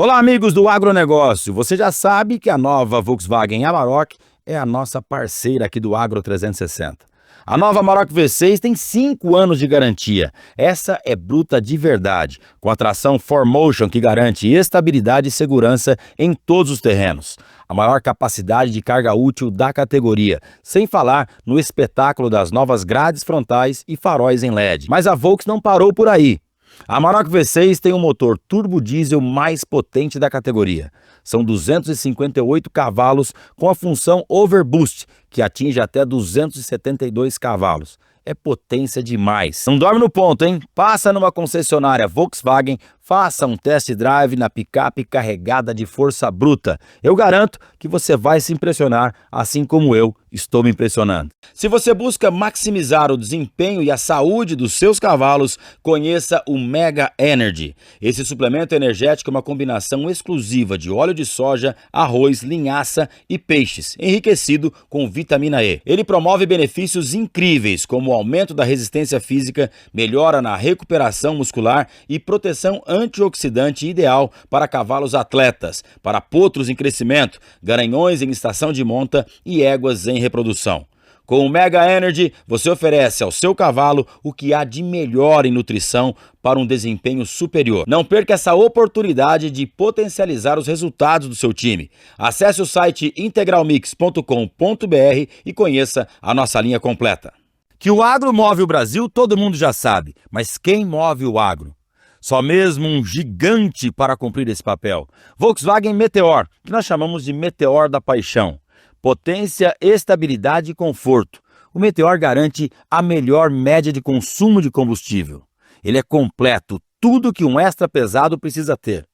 Olá, amigos do agronegócio. Você já sabe que a nova Volkswagen Amarok é a nossa parceira aqui do Agro 360. A nova Amarok V6 tem 5 anos de garantia. Essa é bruta de verdade, com a tração 4Motion que garante estabilidade e segurança em todos os terrenos. A maior capacidade de carga útil da categoria, sem falar no espetáculo das novas grades frontais e faróis em LED. Mas a Volks não parou por aí. A Amarok V6 tem o motor turbo diesel mais potente da categoria. São 258 cavalos com a função Overboost, que atinge até 272 cavalos. É potência demais. Não dorme no ponto, hein? Passa numa concessionária Volkswagen, faça um test drive na picape carregada de força bruta. Eu garanto que você vai se impressionar, assim como eu estou me impressionando. Se você busca maximizar o desempenho e a saúde dos seus cavalos, conheça o Mega Energy. Esse suplemento energético é uma combinação exclusiva de óleo de soja, arroz, linhaça e peixes, enriquecido com vitamina E. Ele promove benefícios incríveis, como o aumento da resistência física, melhora na recuperação muscular e proteção antioxidante ideal para cavalos atletas, para potros em crescimento, garanhões em estação de monta e éguas em reprodução. Com o Mega Energy, você oferece ao seu cavalo o que há de melhor em nutrição para um desempenho superior. Não perca essa oportunidade de potencializar os resultados do seu time. Acesse o site integralmix.com.br e conheça a nossa linha completa. Que o agro move o Brasil, todo mundo já sabe, mas quem move o agro? Só mesmo um gigante para cumprir esse papel. Volkswagen Meteor, que nós chamamos de Meteor da Paixão. Potência, estabilidade e conforto. O Meteor garante a melhor média de consumo de combustível. Ele é completo, tudo que um extra pesado precisa ter.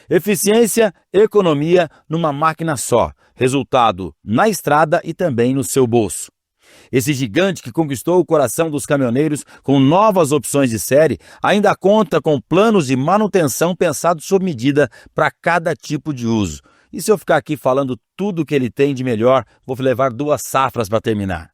Eficiência, economia numa máquina só. Resultado na estrada e também no seu bolso. Esse gigante que conquistou o coração dos caminhoneiros com novas opções de série ainda conta com planos de manutenção pensados sob medida para cada tipo de uso. E se eu ficar aqui falando tudo que ele tem de melhor, vou levar 2 safras para terminar.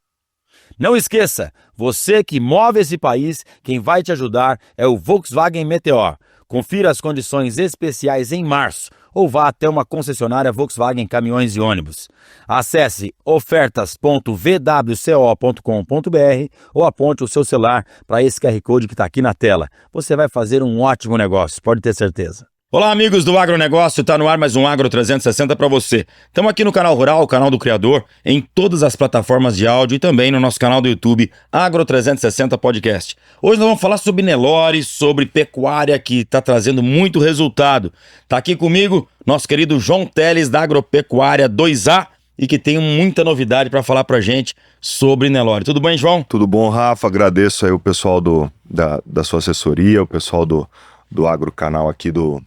Não esqueça, você que move esse país, quem vai te ajudar é o Volkswagen Meteor. Confira as condições especiais em março ou vá até uma concessionária Volkswagen Caminhões e Ônibus. Acesse ofertas.vwco.com.br ou aponte o seu celular para esse QR Code que está aqui na tela. Você vai fazer um ótimo negócio, pode ter certeza. Olá, amigos do agronegócio, está no ar mais um Agro 360 para você. Estamos aqui no canal Rural, o canal do Criador, em todas as plataformas de áudio e também no nosso canal do YouTube, Agro 360 Podcast. Hoje nós vamos falar sobre Nelore, sobre pecuária que está trazendo muito resultado. Está aqui comigo nosso querido João Teles da Agropecuária 2A e que tem muita novidade para falar para gente sobre Nelore. Tudo bem, João? Tudo bom, Rafa. Agradeço aí o pessoal da sua assessoria, o pessoal do Agro Canal aqui do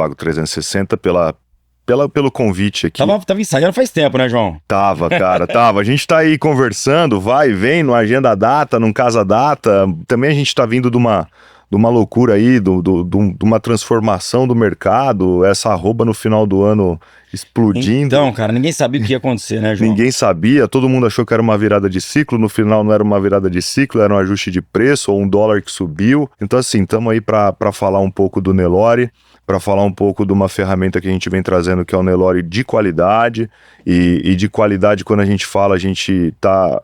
Agro 360 pelo convite aqui. Tava ensaiando faz tempo, né, João? Tava. A gente tá aí conversando, vai e vem, não agenda data, não casa data. Também a gente tá vindo de uma loucura aí, de uma transformação do mercado, essa arroba no final do ano explodindo. Então, cara, ninguém sabia o que ia acontecer, né, João? Ninguém sabia, todo mundo achou que era uma virada de ciclo, no final não era uma virada de ciclo, era um ajuste de preço ou um dólar que subiu. Então assim, estamos aí para falar um pouco do Nelore, para falar um pouco de uma ferramenta que a gente vem trazendo que é o Nelore de qualidade, e de qualidade quando a gente fala, a gente tá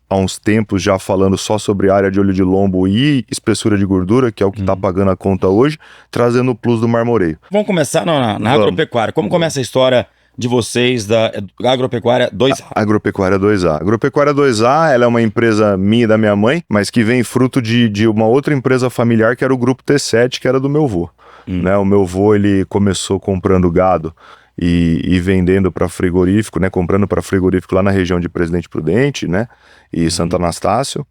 há uns tempos já falando só sobre área de olho de lombo e espessura de gordura, que é o que está pagando a conta hoje, trazendo o plus do marmoreio. Vamos começar na agropecuária. Como começa a história de vocês da Agropecuária 2A? Agropecuária 2A. Agropecuária 2A, ela é uma empresa minha e da minha mãe, mas que vem fruto de uma outra empresa familiar que era o Grupo T7, que era do meu avô. Né? O meu avô, ele começou comprando gado e vendendo para frigorífico, né, comprando para frigorífico lá na região de Presidente Prudente, né, e Santo Anastácio.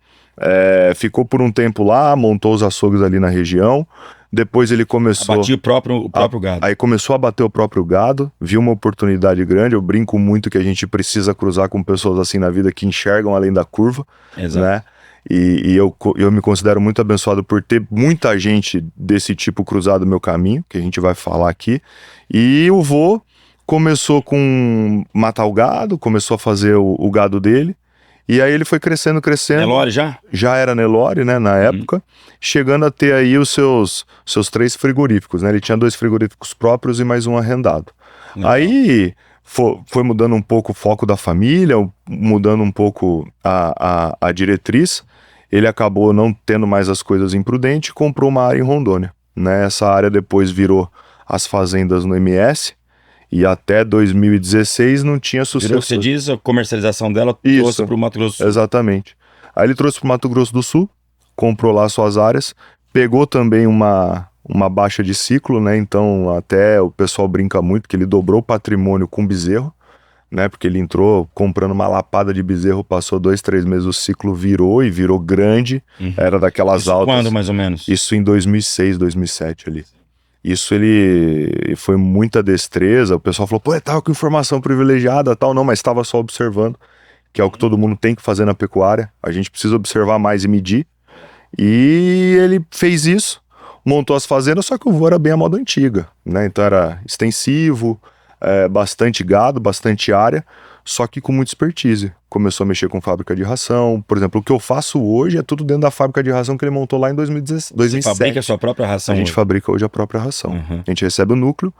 Ficou por um tempo lá, montou os açougues ali na região. Depois ele começou... Abatia o próprio gado. Aí começou a bater o próprio gado, viu uma oportunidade grande. Eu brinco muito que a gente precisa cruzar com pessoas assim na vida que enxergam além da curva. Exato. Né? E eu me considero muito abençoado por ter muita gente desse tipo cruzado o meu caminho, que a gente vai falar aqui. E o vô começou com matar o gado, começou a fazer o gado dele. E aí ele foi crescendo. Nelore já? Já era Nelore, né, na época, chegando a ter aí os seus 3 frigoríficos, né? Ele tinha 2 frigoríficos próprios e mais um arrendado. Legal. Aí foi mudando um pouco o foco da família, mudando um pouco a diretriz. Ele acabou não tendo mais as coisas imprudentes e comprou uma área em Rondônia, né? Essa área depois virou as fazendas no MS e até 2016 não tinha sucesso. Virou o que você diz, a comercialização dela Isso, trouxe para o Mato Grosso do Sul. Exatamente. Aí ele trouxe para o Mato Grosso do Sul, comprou lá suas áreas, pegou também uma baixa de ciclo, né? Então até o pessoal brinca muito que ele dobrou o patrimônio com bezerro, né? Porque ele entrou comprando uma lapada de bezerro, passou 2, 3 meses, o ciclo virou grande, era daquelas Isso altas. quando, mais ou menos? Isso em 2006, 2007 ali. Isso ele foi muita destreza, o pessoal falou, pô, tava com informação privilegiada, tal, não, mas estava só observando, que é o que todo mundo tem que fazer na pecuária, a gente precisa observar mais e medir, e ele fez isso, montou as fazendas, só que o voo era bem a moda antiga, né? Então era extensivo, bastante gado, bastante área, só que com muita expertise. Começou a mexer com fábrica de ração. Por exemplo, o que eu faço hoje é tudo dentro da fábrica de ração que ele montou lá em 2017. Você fabrica a sua própria ração? A gente hoje? fabrica hoje a própria ração. Uhum. A gente recebe o núcleo,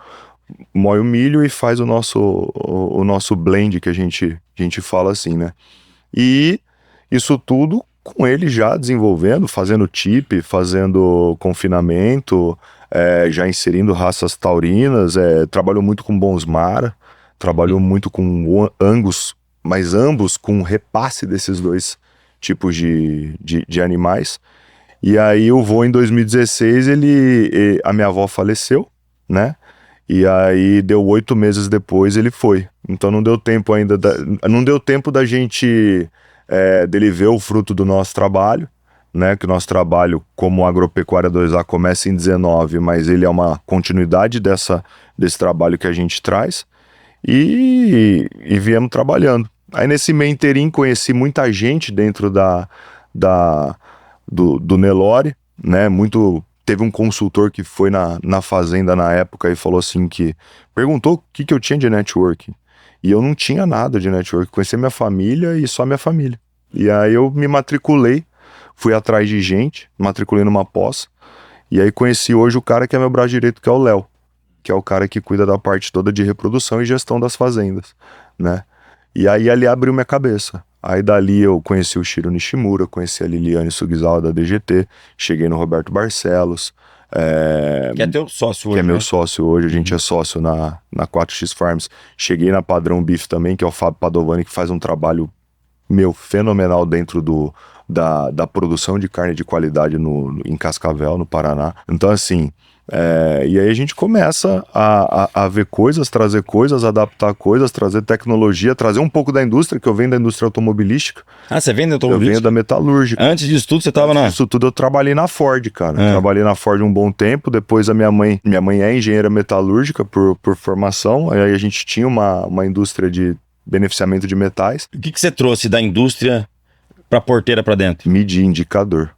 moe o milho e faz o nosso blend, que a gente fala assim, né? E isso tudo com ele já desenvolvendo, fazendo chip, fazendo confinamento, já inserindo raças taurinas, trabalhou muito com Bonsmara, trabalhou muito com Angus, mas ambos com repasse desses 2 tipos de animais. E aí eu vou em 2016, a minha avó faleceu, né? E aí deu 8 meses depois ele foi. Então não deu tempo ainda, não deu tempo da gente dele ver o fruto do nosso trabalho, né? Que o nosso trabalho como Agropecuária 2A começa em 19, mas ele é uma continuidade desse trabalho que a gente traz. E viemos trabalhando. Aí nesse meio inteirinho conheci muita gente dentro do Nelore, né? Teve um consultor que foi na fazenda na época e falou assim perguntou o que eu tinha de networking. E eu não tinha nada de networking, conheci minha família e só minha família. E aí eu me matriculei, fui atrás de gente, matriculei numa pós, e aí conheci hoje o cara que é meu braço direito, que é o Léo, que é o cara que cuida da parte toda de reprodução e gestão das fazendas, né? E aí ali abriu minha cabeça. Aí dali eu conheci o Shiro Nishimura, conheci a Liliane Sugizawa da DGT, cheguei no Roberto Barcelos. Que é teu sócio hoje, que é meu né? sócio hoje, a gente é sócio na 4X Farms. Cheguei na Padrão Beef também, que é o Fábio Padovani, que faz um trabalho, fenomenal dentro da produção de carne de qualidade em Cascavel, no Paraná. Então assim, e aí a gente começa a ver coisas, trazer coisas, adaptar coisas, trazer tecnologia, trazer um pouco da indústria, que eu venho da indústria automobilística. Ah, você vende Eu automobilística? venho da metalúrgica. Antes disso tudo, você estava na... Isso tudo eu trabalhei na Ford, cara. Trabalhei na Ford um bom tempo, depois minha mãe é engenheira metalúrgica por formação, aí a gente tinha uma indústria de beneficiamento de metais. O que você trouxe da indústria pra porteira pra dentro? Medir indicador.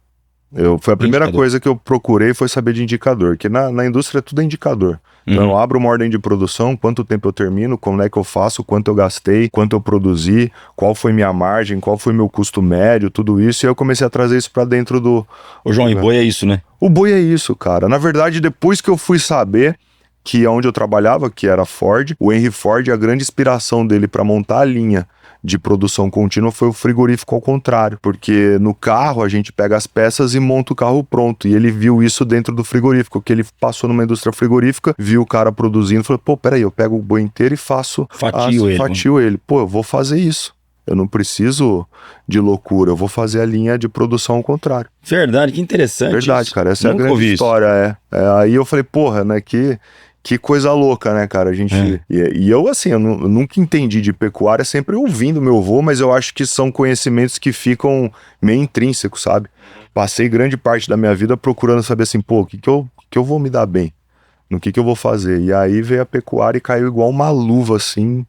Foi a primeira coisa que eu procurei foi saber de indicador, que na indústria tudo é indicador. Então eu abro uma ordem de produção, quanto tempo eu termino, como é que eu faço, quanto eu gastei, quanto eu produzi, qual foi minha margem, qual foi meu custo médio, tudo isso, e eu comecei a trazer isso pra dentro do... Ô João, e boi é isso, né? O boi é isso, cara. Na verdade, depois que eu fui saber que onde eu trabalhava, que era Ford, o Henry Ford, a grande inspiração dele para montar a linha de produção contínua foi o frigorífico ao contrário, porque no carro a gente pega as peças e monta o carro pronto, e ele viu isso dentro do frigorífico, que ele passou numa indústria frigorífica, viu o cara produzindo, falou, pô, peraí, eu pego o boi inteiro e fatio ele. Pô, eu vou fazer isso. Eu não preciso de loucura, eu vou fazer a linha de produção ao contrário. Verdade, que interessante. Verdade, isso. cara, essa Nunca é a grande ouvi história. Aí eu falei, porra, né, que coisa louca, né, cara? A gente. E eu, assim, eu nunca entendi de pecuária, sempre ouvindo meu avô, mas eu acho que são conhecimentos que ficam meio intrínsecos, sabe? Passei grande parte da minha vida procurando saber assim, pô, o que eu vou me dar bem? No que eu vou fazer? E aí veio a pecuária e caiu igual uma luva, assim,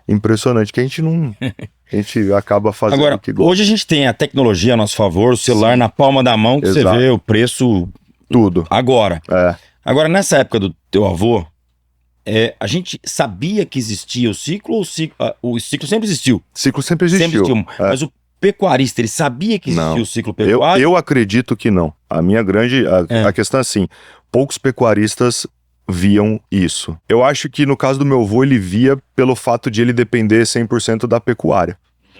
impressionante, que a gente não. A gente acaba fazendo Agora, o que gosta. hoje a gente tem a tecnologia a nosso favor, o celular na palma da mão, que Exato. você vê o preço Tudo. agora. É. Agora, nessa época do teu avô, a gente sabia que existia o ciclo, ou o ciclo sempre existiu? Ciclo sempre existiu. Sempre existiu. Mas pecuarista, ele sabia que existia Não. o ciclo pecuário? Eu acredito que não. A questão é assim, poucos pecuaristas viam isso. Eu acho que no caso do meu avô, ele via pelo fato de ele depender 100% da pecuária.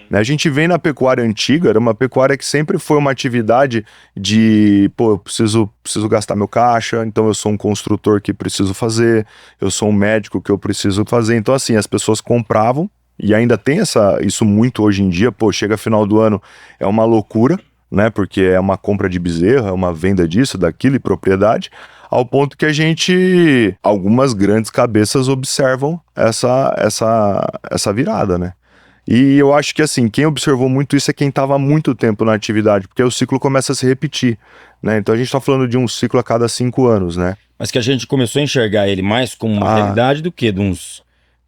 Né? A gente vem na pecuária antiga, era uma pecuária que sempre foi uma atividade de, pô, eu preciso gastar meu caixa, então eu sou um construtor que preciso fazer, eu sou um médico que eu preciso fazer. Então assim, as pessoas compravam, e ainda tem isso muito hoje em dia, pô, chega final do ano, é uma loucura, né? Porque é uma compra de bezerro, é uma venda disso, daquilo e propriedade, ao ponto que algumas grandes cabeças observam essa virada, né? E eu acho que assim, quem observou muito isso é quem estava há muito tempo na atividade, porque o ciclo começa a se repetir, né? Então a gente está falando de um ciclo a cada 5 anos, né? Mas que a gente começou a enxergar ele mais como uma realidade do que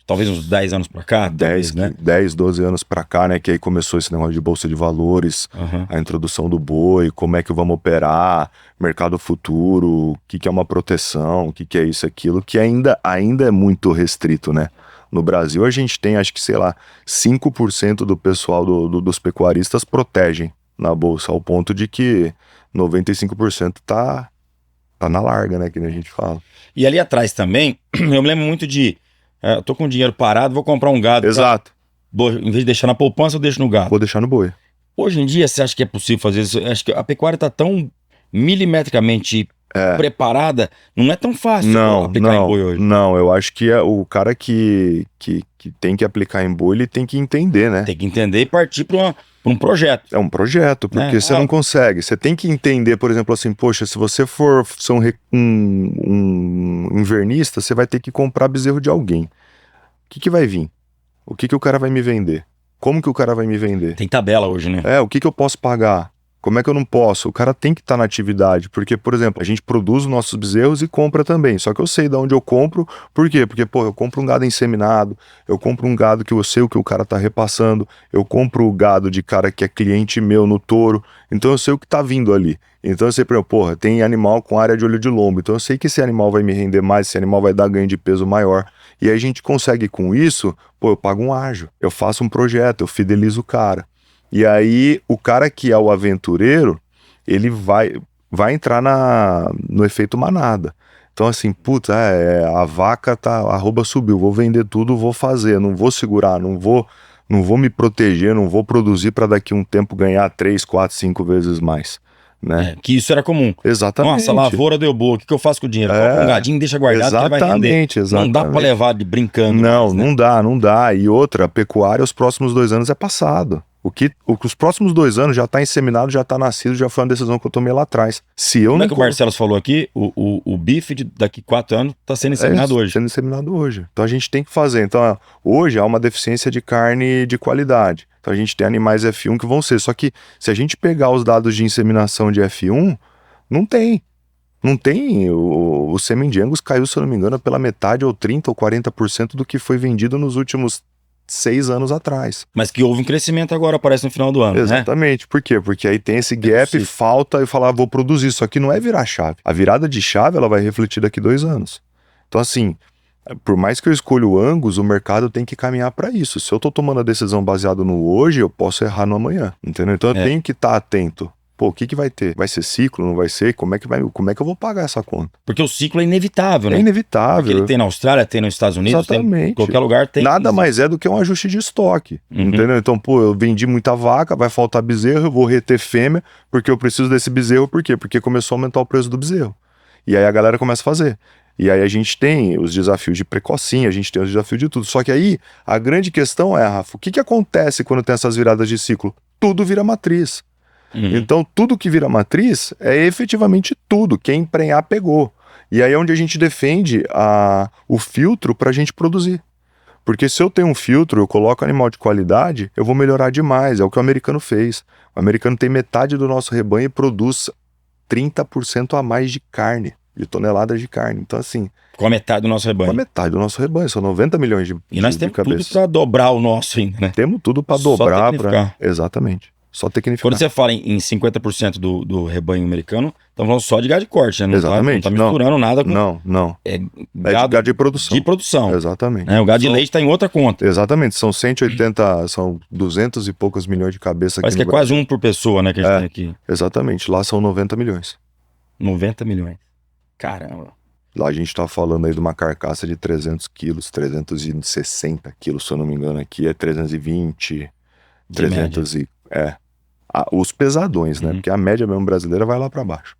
talvez uns 10 anos pra cá, 10, né? 10, 12 anos pra cá, né? Que aí começou esse negócio de bolsa de valores, a introdução do boi, como é que vamos operar, mercado futuro, o que é uma proteção, o que é isso, aquilo, que ainda é muito restrito, né? No Brasil a gente tem, acho que, sei lá, 5% do pessoal dos pecuaristas protegem na bolsa, ao ponto de que 95% tá na larga, né? Que nem a gente fala. E ali atrás também, eu me lembro muito eu tô com dinheiro parado, vou comprar um gado. Exato. Em vez de deixar na poupança, eu deixo no gado. Vou deixar no boi. Hoje em dia, você acha que é possível fazer isso? Acho que a pecuária tá tão milimetricamente preparada, não é tão fácil aplicar em boi hoje. Não, eu acho que o cara que tem que aplicar em boi, ele tem que entender, né? Tem que entender e partir para um projeto. É um projeto, porque você não consegue. Você tem que entender, por exemplo, assim, poxa, se você for ser um invernista, você vai ter que comprar bezerro de alguém. O que vai vir? O que o cara vai me vender? Como que o cara vai me vender? Tem tabela hoje, né? O que eu posso pagar? Como é que eu não posso? O cara tem que estar na atividade, porque, por exemplo, a gente produz os nossos bezerros e compra também, só que eu sei de onde eu compro, por quê? Porque, pô, eu compro um gado inseminado, eu compro um gado que eu sei o que o cara tá repassando, eu compro o gado de cara que é cliente meu no touro, então eu sei o que tá vindo ali. Então eu sei, por exemplo, porra, tem animal com área de olho de lombo, então eu sei que esse animal vai me render mais, esse animal vai dar ganho de peso maior, e aí a gente consegue com isso, pô, eu pago um ágio, eu faço um projeto, eu fidelizo o cara. E aí, o cara que é o aventureiro, ele vai entrar no efeito manada. Então, assim, puta, a vaca a arroba subiu, vou vender tudo, vou fazer, não vou segurar, não vou me proteger, não vou produzir para daqui a um tempo ganhar 3, 4, 5 vezes mais. Né? Que isso era comum. Exatamente. Nossa, a lavoura deu boa, o que eu faço com o dinheiro? Compra um gadinho, deixa guardado, que ele vai render. Exatamente. Não dá pra levar de brincando. Não, mais, né? não dá. E outra, a pecuária, os próximos 2 anos é passado. Os próximos 2 anos já está inseminado, já está nascido, já foi uma decisão que eu tomei lá atrás. Como é que o Barcelos falou aqui? O bife daqui 4 anos está sendo inseminado hoje. Sendo inseminado hoje. Então a gente tem que fazer. Então hoje há uma deficiência de carne de qualidade. Então a gente tem animais F1 que vão ser. Só que se a gente pegar os dados de inseminação de F1, não tem. Não tem. O sêmen de Angus caiu, se eu não me engano, pela metade ou 30% ou 40% do que foi vendido nos últimos 6 anos atrás. Mas que houve um crescimento agora, parece, no final do ano, Exatamente. Né? Por quê? Porque aí tem esse gap, falta e falar, vou produzir. Só que não é virar chave. A virada de chave, ela vai refletir daqui 2 anos. Então, assim, por mais que eu escolha o Angus, o mercado tem que caminhar para isso. Se eu tô tomando a decisão baseada no hoje, eu posso errar no amanhã. Entendeu? Então eu tenho que estar atento. Pô, o que vai ter? Vai ser ciclo? Não vai ser? Como é que eu vou pagar essa conta? Porque o ciclo é inevitável, né? É inevitável. Porque ele tem na Austrália, tem nos Estados Unidos, Exatamente. Tem em qualquer lugar tem. Nada mais é do que um ajuste de estoque, entendeu? Então, pô, eu vendi muita vaca, vai faltar bezerro, eu vou reter fêmea, porque eu preciso desse bezerro, por quê? Porque começou a aumentar o preço do bezerro. E aí a galera começa a fazer. E aí a gente tem os desafios de precocinha, a gente tem os desafios de tudo. Só que aí, a grande questão é, Rafa, o que acontece quando tem essas viradas de ciclo? Tudo vira matriz. Então, tudo que vira matriz é efetivamente tudo. Quem emprenhar, pegou. E aí é onde a gente defende o filtro para a gente produzir. Porque se eu tenho um filtro, eu coloco animal de qualidade, eu vou melhorar demais. É o que o americano fez. O americano tem metade do nosso rebanho e produz 30% a mais de carne, de toneladas de carne. Então, assim... Com a metade do nosso rebanho. Com a metade do nosso rebanho. São 90 milhões de E nós temos tudo para dobrar o nosso ainda, né? Temos tudo para dobrar. Exatamente. Só tecnificar. Quando você fala em 50% do rebanho americano, estamos falando só de gado de corte, né? Não Exatamente. Tá misturando nada com... Não. É Gado de produção. De produção. Exatamente. O gado de leite está em outra conta. Exatamente. São 180, são 200 e poucos milhões de cabeças aqui Parece que é quase um por pessoa, né? Que a gente tem aqui. Exatamente. Lá são 90 milhões. 90 milhões. Caramba. Lá a gente tá falando aí de uma carcaça de 300 quilos, 360 quilos, se eu não me engano. Aqui é 320, 300 e... os pesadões, né? Porque a média mesmo brasileira vai lá pra baixo.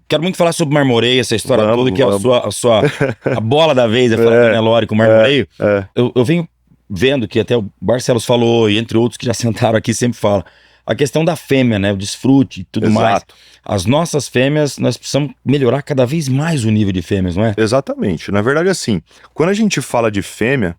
Quero muito falar sobre marmoreio, essa história toda, que é a bola da vez, é falar do Nelore com marmoreio. Eu venho vendo que até o Barcelos falou, e entre outros que já sentaram aqui, sempre fala, a questão da fêmea, né? O desfrute e tudo mais. As nossas fêmeas, nós precisamos melhorar cada vez mais o nível de fêmeas, não é? Exatamente. Na verdade, assim, quando a gente fala de fêmea,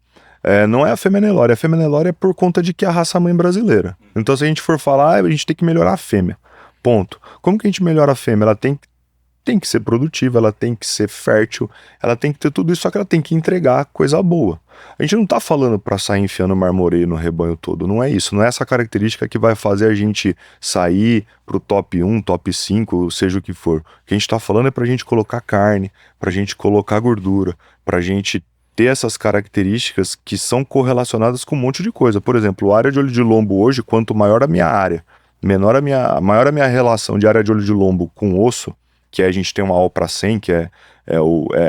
não é a fêmea Nelore. A fêmea Nelore é por conta de que é a raça mãe brasileira. Então, se a gente for falar, a gente tem que melhorar a fêmea. Ponto. Como que a gente melhora a fêmea? Ela tem que ser produtiva, ela tem que ser fértil, ela tem que ter tudo isso, só que ela tem que entregar coisa boa. A gente não tá falando pra sair enfiando marmoreio no rebanho todo, não é isso, não é essa característica que vai fazer a gente sair pro top 1, top 5, seja o que for. O que a gente tá falando é pra gente colocar carne, pra gente colocar gordura, pra gente ter essas características que são correlacionadas com um monte de coisa. Por exemplo, a área de olho de lombo hoje, quanto maior a minha área, maior a minha relação de área de olho de lombo com osso, que a gente tem uma AO para 100, que é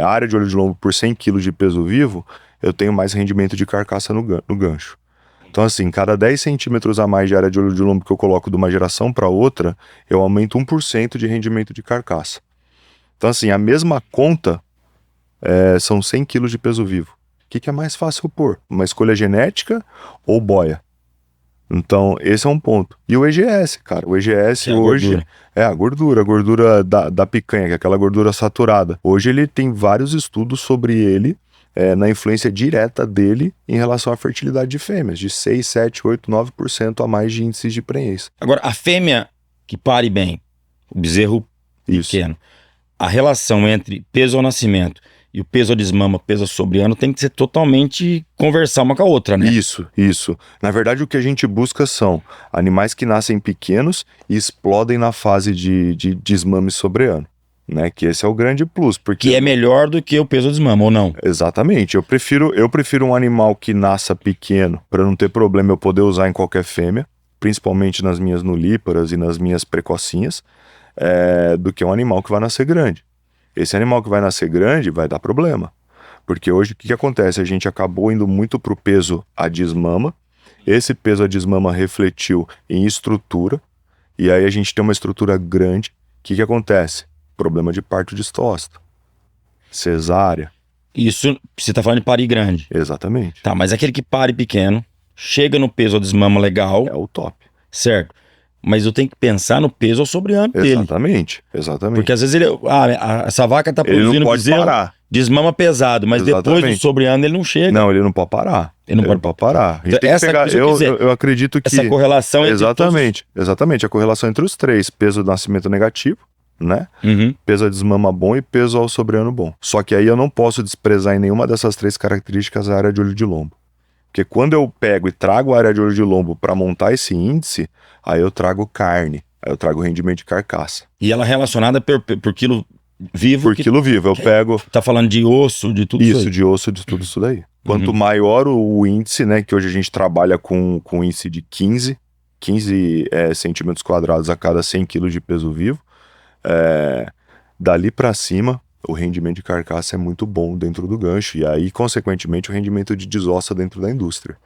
a área de olho de lombo por 100 kg de peso vivo, eu tenho mais rendimento de carcaça no gancho. Então, assim, cada 10 centímetros a mais de área de olho de lombo que eu coloco de uma geração para outra, eu aumento 1% de rendimento de carcaça. Então, assim, a mesma conta são 100 kg de peso vivo. O que é mais fácil pôr? Uma escolha genética ou boia? Então, esse é um ponto. E o EGS, cara. O EGS hoje é a gordura da picanha, que é aquela gordura saturada. Hoje ele tem vários estudos sobre ele, na influência direta dele em relação à fertilidade de fêmeas, de 6, 7, 8, 9% a mais de índices de prenhez. Agora, a fêmea que pare bem, o bezerro pequeno, a relação entre peso ao nascimento e o peso ao desmama, peso ao sobriano, tem que ser totalmente conversar uma com a outra, né? Isso. Na verdade, o que a gente busca são animais que nascem pequenos e explodem na fase de desmame sobriano, né? Que esse é o grande plus. Porque... Que é melhor do que o peso ao desmama, ou não? Exatamente. Eu prefiro um animal que nasça pequeno, para não ter problema eu poder usar em qualquer fêmea, principalmente nas minhas nulíparas e nas minhas precocinhas, do que um animal que vai nascer grande. Esse animal que vai nascer grande vai dar problema. Porque hoje o que acontece? A gente acabou indo muito pro peso a desmama. Esse peso a desmama refletiu em estrutura. E aí a gente tem uma estrutura grande. O que acontece? Problema de parto distócito. Cesárea. Isso, você tá falando de parir grande. Exatamente. Tá, mas aquele que pare pequeno, chega no peso ao desmama legal. É o top. Certo. Mas eu tenho que pensar no peso ao sobriano dele. Exatamente. Porque às vezes essa vaca tá produzindo, ele não pode parar. Desmama pesado, mas depois do sobriano ele não chega. Não, ele não pode parar. Ele não pode parar. A gente tem que pegar, eu acredito que... Essa correlação entre Exatamente, a correlação entre os três. Peso do nascimento negativo, né? Peso a desmama bom e peso ao sobriano bom. Só que aí eu não posso desprezar em nenhuma dessas três características a área de olho de lombo. Porque quando eu pego e trago a área de olho de lombo para montar esse índice, aí eu trago carne, aí eu trago rendimento de carcaça. E ela é relacionada por quilo vivo? Por quilo vivo, eu pego... Tá falando de osso, de tudo isso? Isso, de osso, de tudo isso daí. Quanto maior o índice, né, que hoje a gente trabalha com índice de 15 centímetros quadrados a cada 100 quilos de peso vivo, dali para cima, o rendimento de carcaça é muito bom dentro do gancho, e aí, consequentemente, o rendimento de desossa dentro da indústria,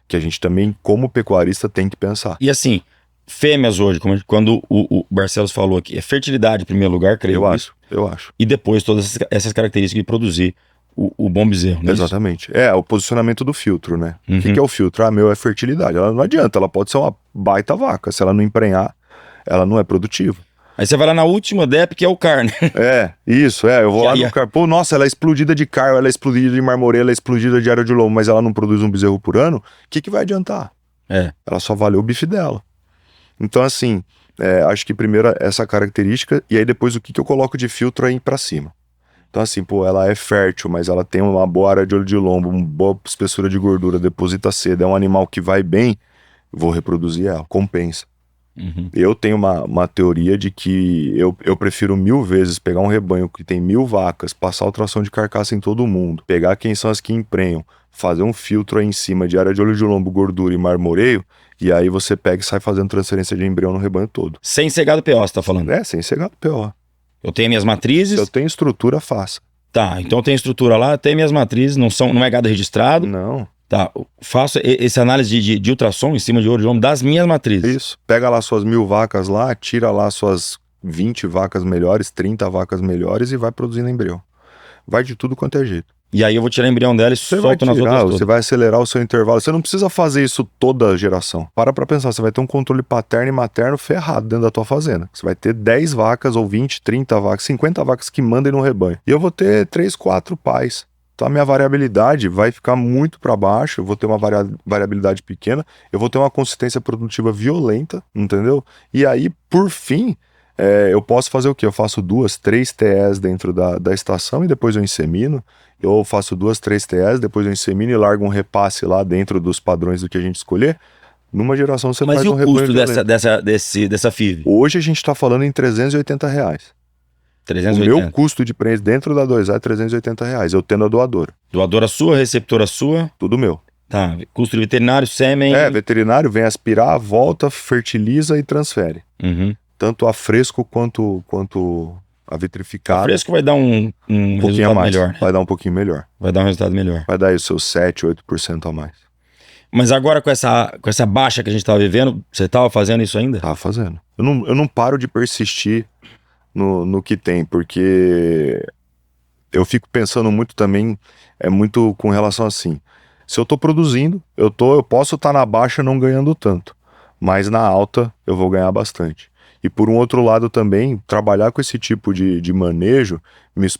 que a gente também, como pecuarista, tem que pensar. E assim, fêmeas hoje, quando o Barcelos falou aqui, é fertilidade em primeiro lugar, creio. Eu acho. E depois todas essas características de produzir o bom bezerro, né? Exatamente. O posicionamento do filtro, né? O que é o filtro? É fertilidade. Ela não adianta, ela pode ser uma baita vaca, se ela não emprenhar, ela não é produtiva. Aí você vai lá na última DEP, que é o CAR, né? Eu vou lá no CAR. Pô, nossa, ela é explodida de CAR, ela é explodida de marmoreio, ela é explodida de área de lombo, mas ela não produz um bezerro por ano, o que vai adiantar? Ela só valeu o bife dela. Então, assim, acho que primeiro essa característica, e aí depois o que eu coloco de filtro aí pra cima. Então, assim, pô, ela é fértil, mas ela tem uma boa área de olho de lombo, uma boa espessura de gordura, deposita cedo, é um animal que vai bem, vou reproduzir ela, compensa. Eu tenho uma teoria de que eu prefiro 1000 vezes pegar um rebanho que tem 1000 vacas, passar ultrassom de carcaça em todo mundo, pegar quem são as que emprenham, fazer um filtro aí em cima de área de olho de lombo, gordura e marmoreio, e aí você pega e sai fazendo transferência de embrião no rebanho todo. Sem ser gado PO, você tá falando? Sem ser gado PO. Eu tenho minhas matrizes. Se eu tenho estrutura, faça. Tá, então eu tenho estrutura lá, tenho minhas matrizes, não é gado registrado. Não. Tá, faço essa análise de ultrassom em cima de olho de lombo das minhas matrizes. Isso. Pega lá suas 1000 vacas lá, tira lá suas 20 vacas melhores, 30 vacas melhores e vai produzindo embrião. Vai de tudo quanto é jeito. E aí eu vou tirar embrião dela e Você vai solto nas outras tirar, todas. você vai acelerar o seu intervalo. Você não precisa fazer isso toda a geração. Para pra pensar, você vai ter um controle paterno e materno ferrado dentro da tua fazenda. Você vai ter 10 vacas ou 20, 30 vacas, 50 vacas que mandem no rebanho. E eu vou ter 3, 4 pais. Então a minha variabilidade vai ficar muito para baixo, eu vou ter uma variabilidade pequena, eu vou ter uma consistência produtiva violenta, entendeu? E aí, por fim, eu posso fazer o quê? Eu faço 2, 3 TEs dentro da estação e depois eu insemino. Eu faço 2, 3 TEs, depois eu insemino e largo um repasse lá dentro dos padrões do que a gente escolher. Numa geração você faz um rebanho. Mas e o custo dessa FIV? Hoje a gente está falando em R$380. 380. O meu custo de prensa dentro da 2A é R$380, eu tendo a doadora. Doadora sua, receptora sua. Tudo meu. Tá, custo de veterinário, sêmen. Veterinário vem aspirar, volta, fertiliza e transfere. Tanto a fresco quanto a vitrificada. A fresco vai dar um resultado melhor. Né? Vai dar um pouquinho melhor. Vai dar um resultado melhor. Vai dar aí os seus 7, 8% a mais. Mas agora com essa baixa que a gente tava vivendo, você tava fazendo isso ainda? Tava fazendo. Eu não paro de persistir no que tem, porque eu fico pensando muito também, muito com relação assim, se eu tô produzindo, eu posso estar na baixa não ganhando tanto, mas na alta eu vou ganhar bastante. E por um outro lado também, trabalhar com esse tipo de manejo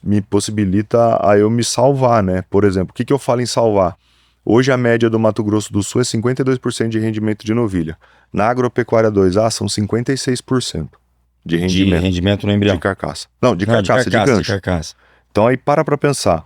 me possibilita a eu me salvar, né? Por exemplo, o que eu falo em salvar? Hoje a média do Mato Grosso do Sul é 52% de rendimento de novilha. Na agropecuária 2A são 56%. De rendimento no embrião. De carcaça. Não, de carcaça, de gancho. De carcaça. Então aí para pensar.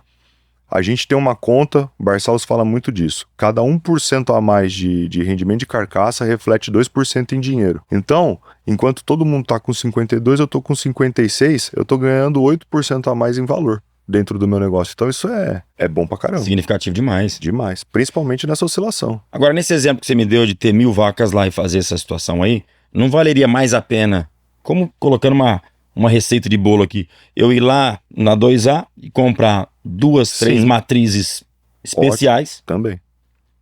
A gente tem uma conta, o Barcelos fala muito disso. Cada 1% a mais de rendimento de carcaça reflete 2% em dinheiro. Então, enquanto todo mundo tá com 52, eu tô com 56, eu tô ganhando 8% a mais em valor dentro do meu negócio. Então isso é bom pra caramba. Significativo demais. Demais. Principalmente nessa oscilação. Agora, nesse exemplo que você me deu de ter 1000 vacas lá e fazer essa situação aí, não valeria mais a pena, como colocando uma receita de bolo aqui, eu ir lá na 2A e comprar 2, 3 matrizes especiais. Ótimo, também.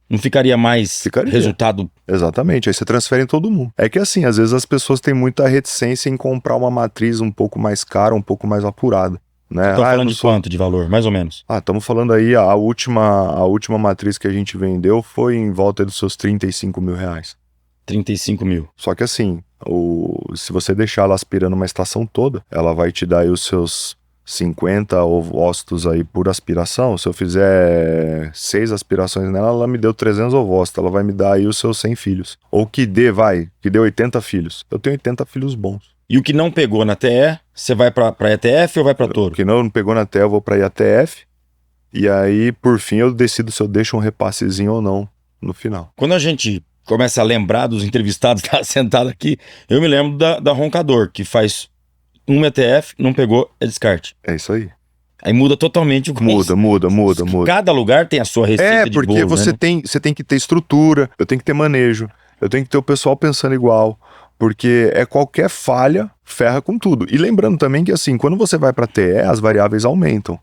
Não ficaria mais resultado? Exatamente, aí você transfere em todo mundo. É que assim, às vezes as pessoas têm muita reticência em comprar uma matriz um pouco mais cara, um pouco mais apurada. Né? Tô falando de quanto de valor, mais ou menos? Estamos falando aí, a última matriz que a gente vendeu foi em volta dos seus 35 mil reais. 35 mil. Só que assim, se você deixar ela aspirando uma estação toda, ela vai te dar aí os seus 50 ovócitos aí por aspiração. Se eu fizer 6 aspirações nela, ela me deu 300 ovócitos. Ela vai me dar aí os seus 100 filhos. Ou que dê 80 filhos. Eu tenho 80 filhos bons. E o que não pegou na TE, você vai pra ETF ou vai pra touro? O que não pegou na TE, eu vou pra IATF. E aí, por fim, eu decido se eu deixo um repassezinho ou não no final. Quando a gente começa a lembrar dos entrevistados que tá sentado aqui, eu me lembro da Roncador, que faz um ETF, não pegou, é descarte. É isso aí. Aí muda totalmente o gosto. Muda. Cada lugar tem a sua receita de bolo. Porque você tem que ter estrutura, eu tenho que ter manejo, eu tenho que ter o pessoal pensando igual, porque qualquer falha ferra com tudo. E lembrando também que assim, quando você vai para TE, as variáveis aumentam.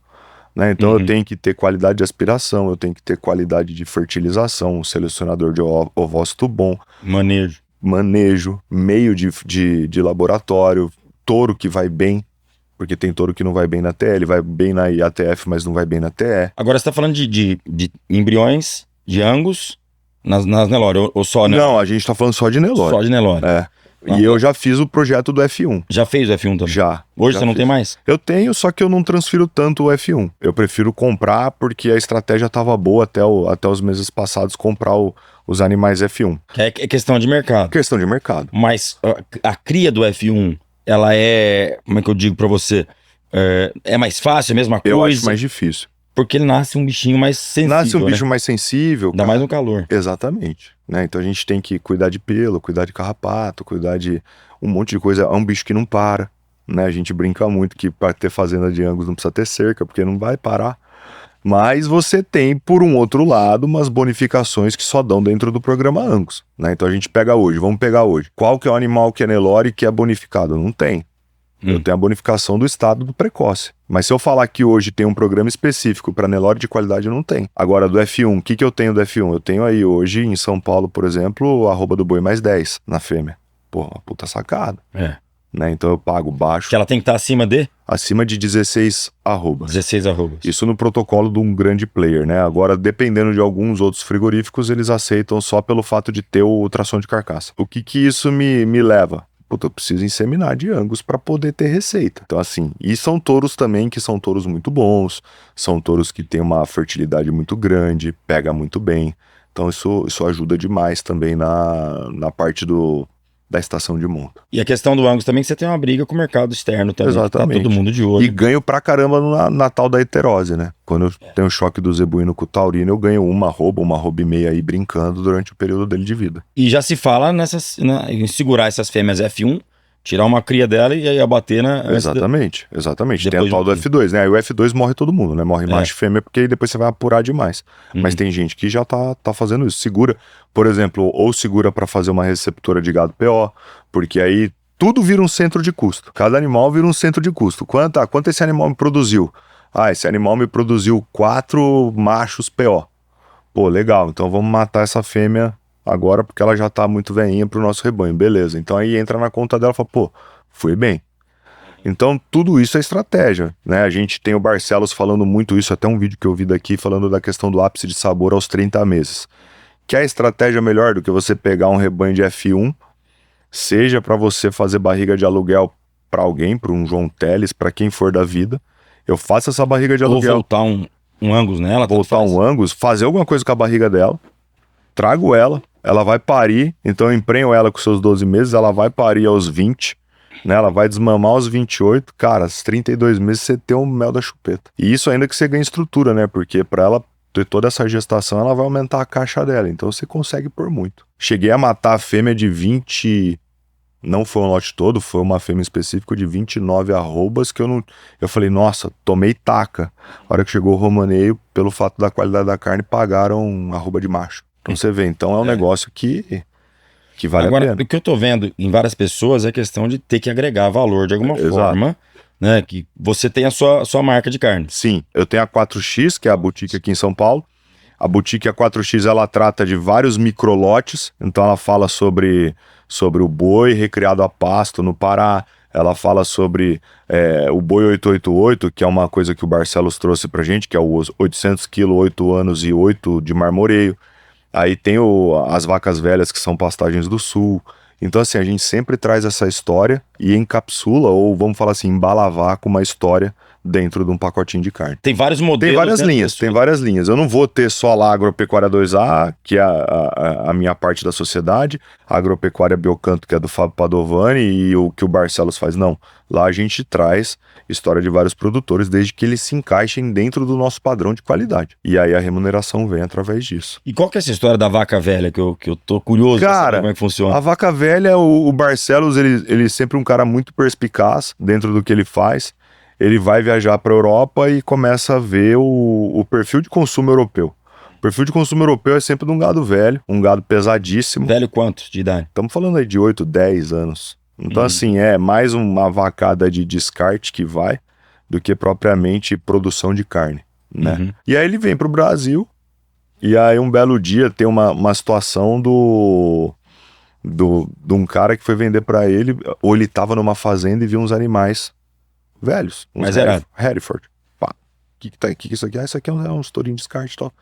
Né? Então eu tenho que ter qualidade de aspiração, eu tenho que ter qualidade de fertilização, um selecionador de ovócito bom. Manejo, meio de laboratório, touro que vai bem, porque tem touro que não vai bem na TE, ele vai bem na IATF, mas não vai bem na TE. Agora você tá falando de embriões de Angus nas Nelore, ou só... Não, a gente tá falando só de Nelore. Só de Nelore. E eu já fiz o projeto do F1. Já fez o F1 também? Já. Hoje você não tem mais? Eu tenho, só que eu não transfiro tanto o F1. Eu prefiro comprar porque a estratégia estava boa até os meses passados comprar os animais F1. É questão de mercado. Questão de mercado. Mas a cria do F1, ela como é que eu digo pra você? É mais fácil, é a mesma coisa? Eu acho mais difícil. Porque ele nasce um bichinho mais sensível, Nasce um bicho né? mais sensível. Ainda mais no calor. Exatamente, né? Então a gente tem que cuidar de pelo, cuidar de carrapato, cuidar de um monte de coisa. É um bicho que não para, né? A gente brinca muito que para ter fazenda de Angus não precisa ter cerca, porque não vai parar. Mas você tem, por um outro lado, umas bonificações que só dão dentro do programa Angus, né? Então a gente pega hoje, vamos pegar hoje. Qual que é o animal que é Nelore que é bonificado? Não tem. Eu tenho a bonificação do estado do precoce. Mas se eu falar que hoje tem um programa específico para Nelore de qualidade, não tem. Agora, do F1, o que eu tenho do F1? Eu tenho aí hoje, em São Paulo, por exemplo, arroba do boi mais 10 na fêmea. Pô, uma puta sacada. É. Né? Então eu pago baixo, Que ela tem que estar acima de acima de 16 arrobas. 16 arrobas. Isso no protocolo de um grande player, né? Agora, dependendo de alguns outros frigoríficos, eles aceitam só pelo fato de ter o ultrassom de carcaça. O que isso me leva? Puta, eu preciso inseminar de Angus para poder ter receita. Então, assim, e são touros também que são touros muito bons, são touros que têm uma fertilidade muito grande, pega muito bem. Então, isso ajuda demais também na parte da estação de monta. E a questão do Angus também, que você tem uma briga com o mercado externo também. Exatamente. Que tá todo mundo de olho. E ganho pra caramba na tal da heterose, né? Quando eu tenho o choque do zebuíno com o taurino, eu ganho uma arroba e meia aí brincando durante o período dele de vida. E já se fala em segurar essas fêmeas F1, tirar uma cria dela e aí abater na... Exatamente. Tem a Depois tal do F2, né? Aí o F2 morre todo mundo, né? Morre macho e fêmea, porque aí depois você vai apurar demais. Mas tem gente que já tá fazendo isso. Segura, por exemplo, ou segura pra fazer uma receptora de gado PO, porque aí tudo vira um centro de custo. Cada animal vira um centro de custo. Quanto esse animal me produziu? Ah, esse animal me produziu 4 machos PO. Pô, legal, então vamos matar essa fêmea agora porque ela já tá muito velhinha pro nosso rebanho, beleza. Então aí entra na conta dela e fala, pô, fui bem. Então tudo isso é estratégia, né? A gente tem o Barcelos falando muito isso, até um vídeo que eu vi daqui falando da questão do ápice de sabor aos 30 meses. Que é estratégia melhor do que você pegar um rebanho de F1, seja para você fazer barriga de aluguel para alguém, para um João Teles, para quem for da vida. Eu faço essa barriga de aluguel. Ou voltar um Angus nela. Voltar um Angus, fazer alguma coisa com a barriga dela, trago ela vai parir, então eu emprenho ela com seus 12 meses, ela vai parir aos 20, né? Ela vai desmamar aos 28, cara, aos 32 meses você tem o mel da chupeta. E isso ainda que você ganha estrutura, né? Porque para ela ter toda essa gestação, ela vai aumentar a caixa dela, então você consegue por muito. Cheguei a matar a fêmea de 20... Não foi um lote todo, foi uma fêmea específica de 29 arrobas que eu falei, nossa, tomei taca. A hora que chegou o romaneio, pelo fato da qualidade da carne, pagaram arroba de macho. Então você vê, então é um negócio que vale Agora, a pena. o que eu tô vendo em várias pessoas é a questão de ter que agregar valor de alguma forma, né? Que você tem a sua marca de carne. Sim, eu tenho a 4X, que é a boutique aqui em São Paulo. A boutique a 4X, ela trata de vários microlotes, então ela fala sobre o boi recriado a pasto no Pará, ela fala sobre o boi 888, que é uma coisa que o Barcelos trouxe pra gente, que é o 800 kg, 8 anos e 8 de marmoreio. Aí tem as vacas velhas, que são pastagens do sul. Então, assim, a gente sempre traz essa história e encapsula, ou vamos falar assim, embala a vaca uma história dentro de um pacotinho de carne. Tem vários modelos. Tem várias linhas. Eu não vou ter só lá a Agropecuária 2A, que é a minha parte da sociedade, a Agropecuária Biocanto, que é do Fábio Padovani, e o que o Barcelos faz. Não. Lá a gente traz história de vários produtores, desde que eles se encaixem dentro do nosso padrão de qualidade. E aí a remuneração vem através disso. E qual que é essa história da vaca velha, que eu tô curioso pra saber como é que funciona? A vaca velha, o Barcelos, ele é sempre um cara muito perspicaz dentro do que ele faz. Ele vai viajar para a Europa e começa a ver o perfil de consumo europeu. O perfil de consumo europeu é sempre de um gado velho, um gado pesadíssimo. Velho quanto de idade? Estamos falando aí de 8, 10 anos. Então, assim, é mais uma vacada de descarte que vai do que propriamente produção de carne, né? E aí ele vem para o Brasil e aí um belo dia tem uma situação de um cara que foi vender para ele, ou ele estava numa fazenda e viu uns animais velhos. Mas era Hereford. Pá, que é isso aqui? Ah, isso aqui é uns tourinhos de descarte e tal.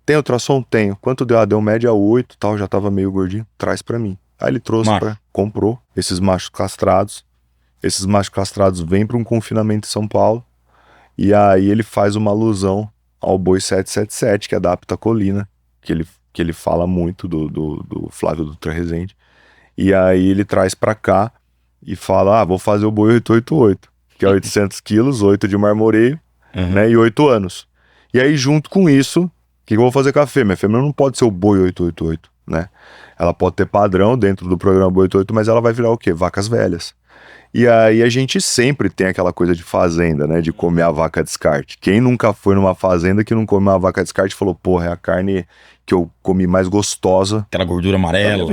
Tem ultrassom? Tenho. Quanto deu? Ah, deu média 8 tal, já tava meio gordinho. Traz pra mim. Aí ele trouxe comprou esses machos castrados. Esses machos castrados vêm pra um confinamento em São Paulo. E aí ele faz uma alusão ao boi 777, que é da Apta Colina, que ele fala muito do Flávio Dutra Rezende. E aí ele traz pra cá e fala, vou fazer o boi 888. Que é 800 quilos, 8 de marmoreio, né, e 8 anos. E aí, junto com isso, o que eu vou fazer com a fêmea? A fêmea não pode ser o boi 888, né? Ela pode ter padrão dentro do programa boi 88, mas ela vai virar o quê? Vacas velhas. E aí a gente sempre tem aquela coisa de fazenda, né? De comer a vaca descarte. Quem nunca foi numa fazenda que não come uma vaca descarte e falou, porra, é a carne que eu comi mais gostosa. Aquela gordura amarela.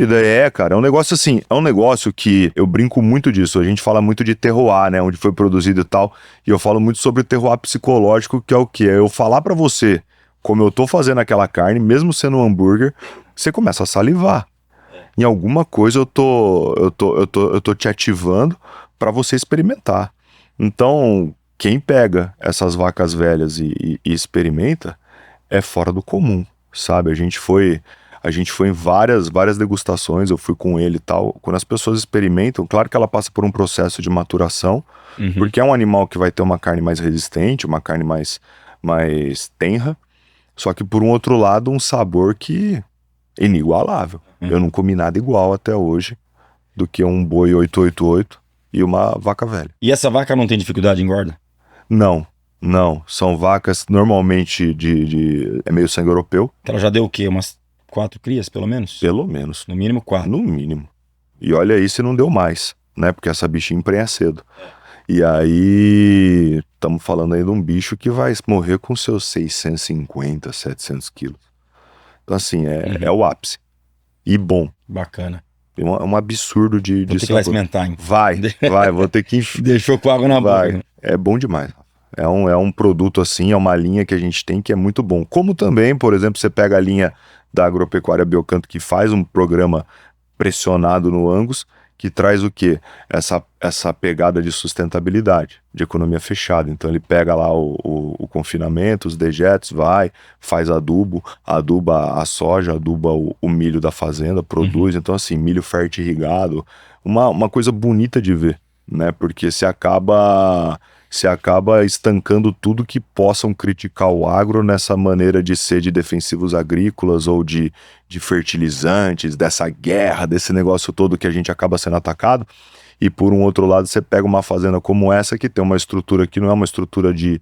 Cara, é um negócio assim, é um negócio que eu brinco muito disso. A gente fala muito de terroir, né? Onde foi produzido e tal. E eu falo muito sobre o terroir psicológico, que é o quê? É eu falar pra você como eu tô fazendo aquela carne, mesmo sendo um hambúrguer, você começa a salivar. Em alguma coisa eu tô te ativando para você experimentar. Então, quem pega essas vacas velhas e experimenta é fora do comum, sabe? A gente foi em várias degustações, eu fui com ele e tal. Quando as pessoas experimentam, claro que ela passa por um processo de maturação, porque é um animal que vai ter uma carne mais resistente, uma carne mais tenra, só que por um outro lado, um sabor que é inigualável. Eu não comi nada igual até hoje do que um boi 888 e uma vaca velha. E essa vaca não tem dificuldade de engorda? Não. São vacas normalmente é meio sangue europeu. Ela já deu o quê? Umas 4 crias, pelo menos? Pelo menos. No mínimo 4. No mínimo. E olha aí se não deu mais, né? Porque essa bichinha emprenha cedo. E aí, estamos falando aí de um bicho que vai morrer com seus 650, 700 quilos. Então assim, é o ápice. E bom. Bacana. É um absurdo de Vou ter que lá experimentar, hein? Vai, vou ter que... Deixou com água na boca. É bom demais. É um produto assim, é uma linha que a gente tem que é muito bom. Como também, por exemplo, você pega a linha da Agropecuária Biocanto, que faz um programa pressionado no Angus, que traz o quê? Essa pegada de sustentabilidade, de economia fechada. Então ele pega lá o confinamento, os dejetos, faz aduba a soja, aduba o milho da fazenda, produz. Então assim, milho fértil irrigado, uma coisa bonita de ver, né? Porque se acaba estancando tudo que possam criticar o agro nessa maneira de ser de defensivos agrícolas ou de fertilizantes, dessa guerra, desse negócio todo que a gente acaba sendo atacado. E por um outro lado, você pega uma fazenda como essa, que tem uma estrutura que não é uma estrutura de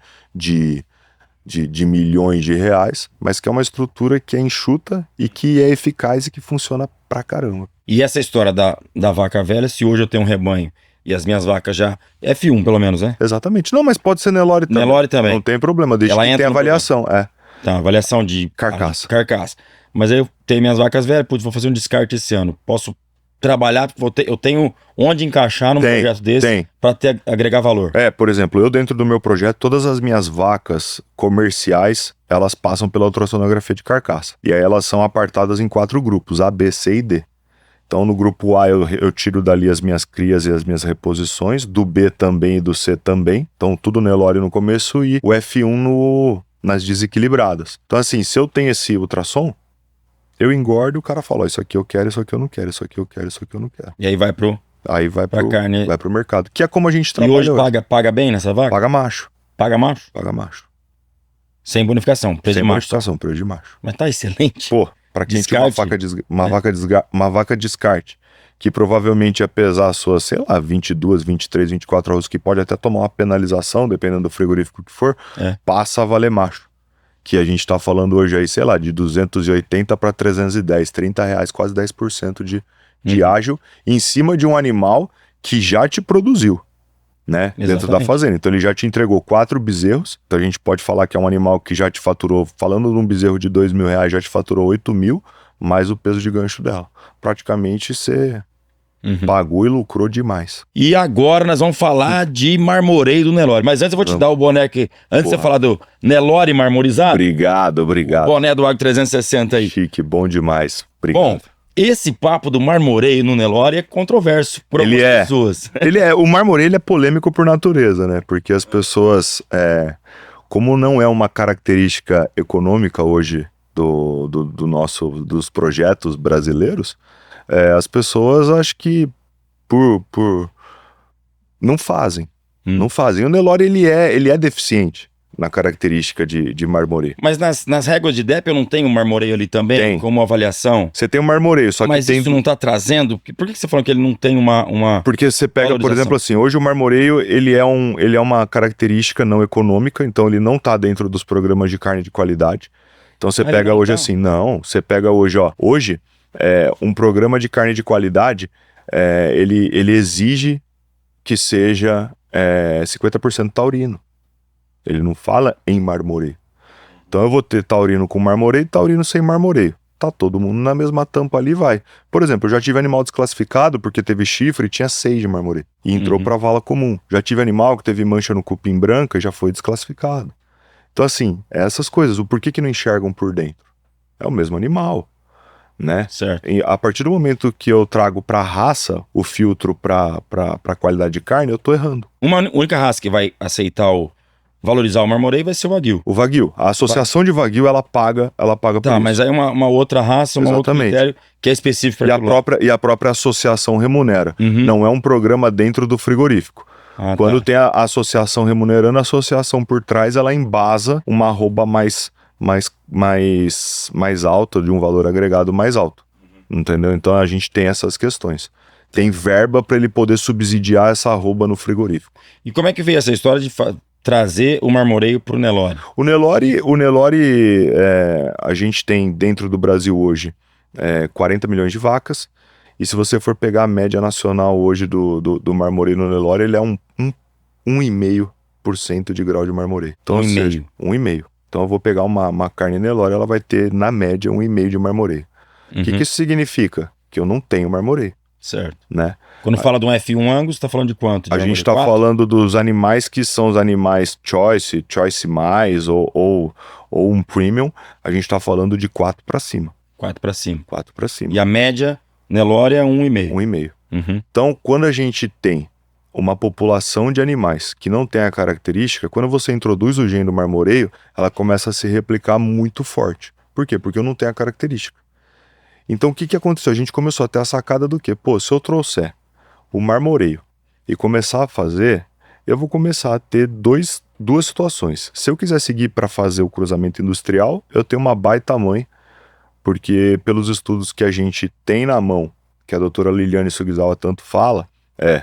milhões de reais, mas que é uma estrutura que é enxuta e que é eficaz e que funciona pra caramba. E essa história da vaca velha, se hoje eu tenho um rebanho e as minhas vacas já... F1, pelo menos, né? Exatamente. Não, mas pode ser Nelore também. Nelore também. Não tem problema, desde que tenha avaliação. Tá, avaliação de... Carcaça. Mas aí eu tenho minhas vacas velhas, putz, vou fazer um descarte esse ano. Posso trabalhar, eu tenho onde encaixar num projeto desse para agregar valor. Por exemplo, eu dentro do meu projeto, todas as minhas vacas comerciais, elas passam pela ultrassonografia de carcaça. E aí elas são apartadas em 4 grupos, A, B, C e D. Então no grupo A eu tiro dali as minhas crias e as minhas reposições, do B também e do C também. Então tudo Nelore no começo e o F1 nas desequilibradas. Então assim, se eu tenho esse ultrassom, eu engordo e o cara fala, isso aqui eu quero, isso aqui eu não quero, isso aqui eu quero, isso aqui eu não quero. E aí vai pro carne. Vai pro mercado, que é como a gente trabalha. E hoje paga bem nessa vaca? Paga macho. Paga macho? Paga macho. Sem bonificação, preço de macho. Sem bonificação, preço de macho. Mas tá excelente. Pô, pra quem tinha uma vaca descarte, que provavelmente ia pesar as suas, sei lá, 22, 23, 24 arroz, que pode até tomar uma penalização, dependendo do frigorífico que for, passa a valer macho. Que a gente tá falando hoje aí, sei lá, de 280 para 310, R$30, quase 10% de ágil, em cima de um animal que já te produziu, né? Exatamente. Dentro da fazenda. Então ele já te entregou 4 bezerros, então a gente pode falar que é um animal que já te faturou, falando de um bezerro de R$2.000, já te faturou 8.000, mais o peso de gancho dela. Praticamente você pagou e lucrou demais. E agora nós vamos falar de marmoreio do Nelore. Mas antes eu vou te dar o boné aqui. Antes de você falar do Nelore marmorizado. Obrigado. O boné do Agro 360 aí. Chique, bom demais. Obrigado. Bom, esse papo do marmoreio no Nelore é controverso por algumas pessoas. O marmoreio é polêmico por natureza, né? Porque as pessoas, como não é uma característica econômica hoje dos projetos brasileiros, as pessoas acho que não fazem. Não fazem. O Nelore ele é deficiente. na característica de marmoreio. Mas nas réguas de DEP eu não tenho marmoreio ali também, Tem. como avaliação? Você tem um marmoreio, só que Mas tem... isso não está trazendo? Por que você falou que ele não tem uma... Porque você pega, por valorização? exemplo, assim, hoje o marmoreio, ele é uma característica não econômica, então ele não tá dentro dos programas de carne de qualidade. Então você Ah, ele pega não hoje tá? assim, não, você pega hoje, ó, hoje, um programa de carne de qualidade, ele exige que seja 50% taurino. Ele não fala em marmoreio. Então eu vou ter taurino com marmoreio e taurino sem marmoreio. Tá todo mundo na mesma tampa ali, vai. Por exemplo, eu já tive animal desclassificado porque teve chifre e tinha 6 de marmoreio. E entrou pra vala comum. Já tive animal que teve mancha no cupim branca e já foi desclassificado. Então assim, essas coisas. O porquê que não enxergam por dentro? É o mesmo animal, né? Certo. E a partir do momento que eu trago pra raça o filtro pra qualidade de carne, eu tô errando. Uma única raça que vai aceitar valorizar o marmoreio vai ser o Wagyu. O Wagyu, a associação de Wagyu, ela paga por Tá, isso. mas aí uma outra raça, um outro Exatamente. critério que é específico para E a própria associação remunera. Uhum. Não é um programa dentro do frigorífico. Ah, Quando tá. tem a associação remunerando, a associação por trás, ela embasa uma arroba mais alta, de um valor agregado mais alto. Entendeu? Então a gente tem essas questões. Tem verba para ele poder subsidiar essa arroba no frigorífico. E como é que veio essa história de trazer o marmoreio pro Nelore? O Nelore, a gente tem dentro do Brasil hoje 40 milhões de vacas. E se você for pegar a média nacional hoje do marmoreio no Nelore, ele é 1,5% de grau de marmoreio. Então, 1,5%. 1,5%. Então eu vou pegar uma carne Nelore, ela vai ter na média 1,5% de marmoreio. O que isso significa? Que eu não tenho marmoreio, Certo. né? Quando fala de um F1 Angus, tá falando de quanto? De A gente marmoreio? está 4? falando dos animais que são os animais choice mais ou um premium. A gente está falando de 4 para cima. 4 para cima. 4 para cima. E a média Nelore é 1,5%. 1,5%. Uhum. Então, quando a gente tem uma população de animais que não tem a característica, quando você introduz o gene do marmoreio, ela começa a se replicar muito forte. Por quê? Porque eu não tenho a característica. Então, o que aconteceu? A gente começou a ter a sacada do quê? Pô, se eu trouxer o marmoreio e começar a fazer, eu vou começar a ter duas situações. Se eu quiser seguir para fazer o cruzamento industrial, eu tenho uma baita mãe, porque pelos estudos que a gente tem na mão, que a doutora Liliane Sugizawa tanto fala,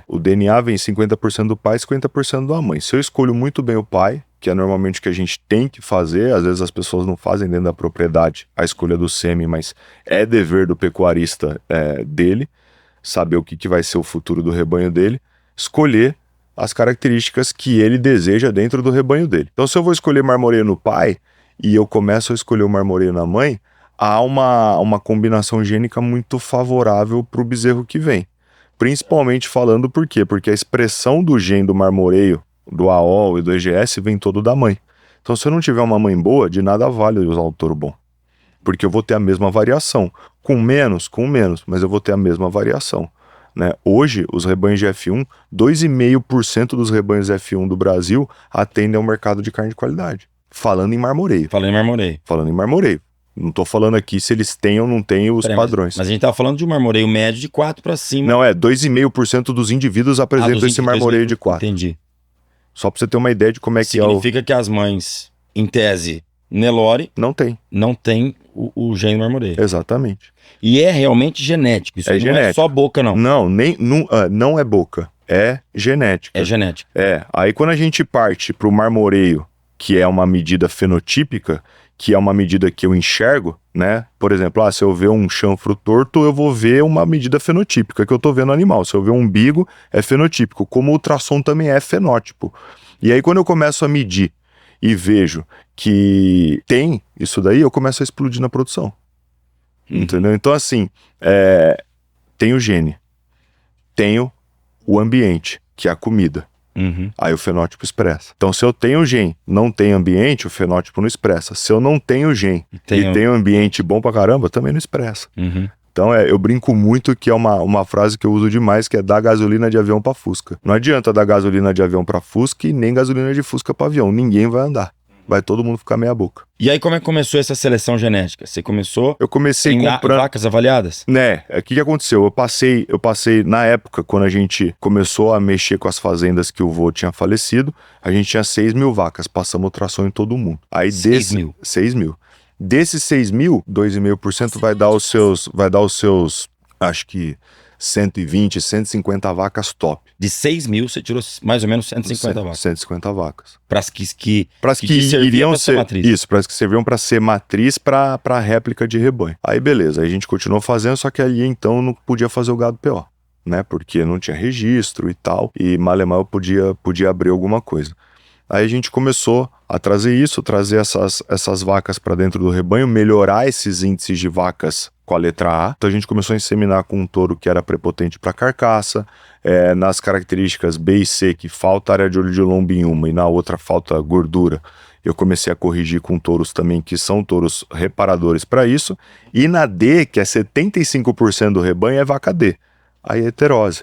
o DNA vem 50% do pai e 50% da mãe. Se eu escolho muito bem o pai, que é normalmente o que a gente tem que fazer, às vezes as pessoas não fazem dentro da propriedade a escolha do sêmen, mas é dever do pecuarista dele, saber o que vai ser o futuro do rebanho dele, escolher as características que ele deseja dentro do rebanho dele. Então, se eu vou escolher marmoreio no pai e eu começo a escolher o marmoreio na mãe, há uma combinação gênica muito favorável para o bezerro que vem. Principalmente falando por quê? Porque a expressão do gene do marmoreio, do AOL e do EGS vem todo da mãe. Então, se eu não tiver uma mãe boa, de nada vale usar o touro bom. Porque eu vou ter a mesma variação. Com menos, mas eu vou ter a mesma variação. Né? Hoje, os rebanhos de F1, 2,5% dos rebanhos F1 do Brasil atendem ao mercado de carne de qualidade. Falando em marmoreio. Falei marmoreio. Falando em marmoreio. Não tô falando aqui se eles têm ou não têm os padrões. Mas a gente tá falando de um marmoreio médio de 4 para cima. Não, 2,5% dos indivíduos apresentam esse marmoreio de 4. Entendi. Só pra você ter uma ideia de como é que é o... Significa que as mães, em tese, Nelore, não tem o gene marmoreio. Exatamente. E é realmente genético. Isso não genético. é só boca, não. Não é boca. É genética. É genética. Aí quando a gente parte pro marmoreio, que é uma medida fenotípica, que é uma medida que eu enxergo, né? Por exemplo, se eu ver um chanfro torto, eu vou ver uma medida fenotípica que eu tô vendo no animal. Se eu ver um umbigo, é fenotípico. Como o ultrassom também é fenótipo. E aí quando eu começo a medir e vejo que tem isso daí, eu começo a explodir na produção. Entendeu? Então assim, tenho o gene, tenho o ambiente, que é a comida. Aí o fenótipo expressa. Então, se eu tenho o gene, não tenho ambiente, o fenótipo não expressa. Se eu não tenho o gene e tenho ambiente bom pra caramba, também não expressa. Então, eu brinco muito que é uma frase que eu uso demais, que é dar gasolina de avião pra Fusca. Não adianta dar gasolina de avião pra Fusca e nem gasolina de Fusca pra avião. Ninguém vai andar. vai todo mundo ficar meia boca. E aí como é que começou essa seleção genética? Você começou Eu comecei em comprando... vacas avaliadas? Né, o que aconteceu? Eu passei, na época, quando a gente começou a mexer com as fazendas que o vô tinha falecido, a gente tinha 6 mil vacas, passamos ultrassom em todo mundo. Aí 6 mil? 6 mil. Desses 6 mil, 2,5% vai dar os seus, acho que 120, 150 vacas top. De 6 mil, você tirou mais ou menos 150 vacas. 150 vacas. Para as que iriam serviam pra ser matriz. Isso, para as que serviam para ser matriz para réplica de rebanho. Aí beleza, aí a gente continuou fazendo, só que ali então não podia fazer o gado PO, né? Porque não tinha registro e tal, e malemar eu podia abrir alguma coisa. Aí a gente começou a trazer essas vacas para dentro do rebanho, melhorar esses índices de vacas com a letra A. Então a gente começou a inseminar com um touro que era prepotente para carcaça, nas características B e C, que falta área de olho de lombo em uma e na outra falta gordura. Eu comecei a corrigir com touros também que são touros reparadores para isso. E na D, que é 75% do rebanho, é vaca D. Aí é heterose.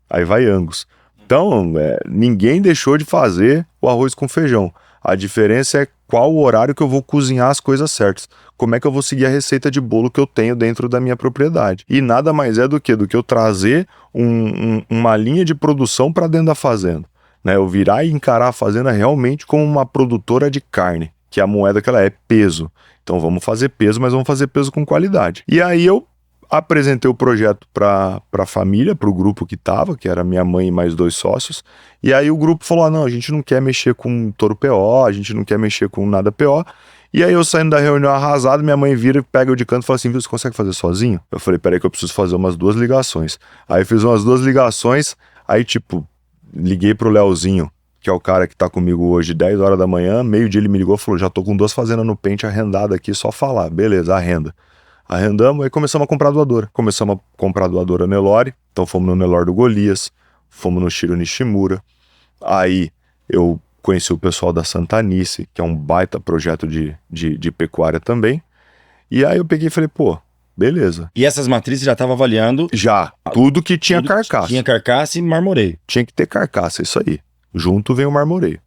Aí vai Angus. Então, ninguém deixou de fazer o arroz com feijão. A diferença é qual o horário que eu vou cozinhar as coisas certas. Como é que eu vou seguir a receita de bolo que eu tenho dentro da minha propriedade. E nada mais é do que eu trazer uma linha de produção para dentro da fazenda. Né? Eu virar e encarar a fazenda realmente como uma produtora de carne, que a moeda que ela é peso. Então vamos fazer peso, mas vamos fazer peso com qualidade. E aí eu apresentei o projeto para a família, para o grupo que era minha mãe e mais 2 sócios, e aí o grupo falou, não, a gente não quer mexer com touro PO, a gente não quer mexer com nada PO, e aí eu saindo da reunião arrasado, minha mãe vira, pega eu de canto e fala assim, viu, você consegue fazer sozinho? Eu falei, peraí que eu preciso fazer umas 2 ligações. Aí fiz umas 2 ligações, aí liguei pro Leozinho, que é o cara que tá comigo hoje, 10 horas da manhã, meio-dia ele me ligou e falou, já tô com 2 fazendas no pente arrendadas aqui, só falar, beleza, arrenda. Arrendamos, aí começamos a comprar doadora. Começamos a comprar doadora Nelore, então fomos no Nelore do Golias, fomos no Shiro Nishimura. Aí eu conheci o pessoal da Santanice, que é um baita projeto de pecuária também. E aí eu peguei e falei, beleza. E essas matrizes já estavam avaliando? Já, tudo que tinha carcaça. Tinha carcaça e marmoreio. Tinha que ter carcaça, isso aí. Junto vem o marmoreio.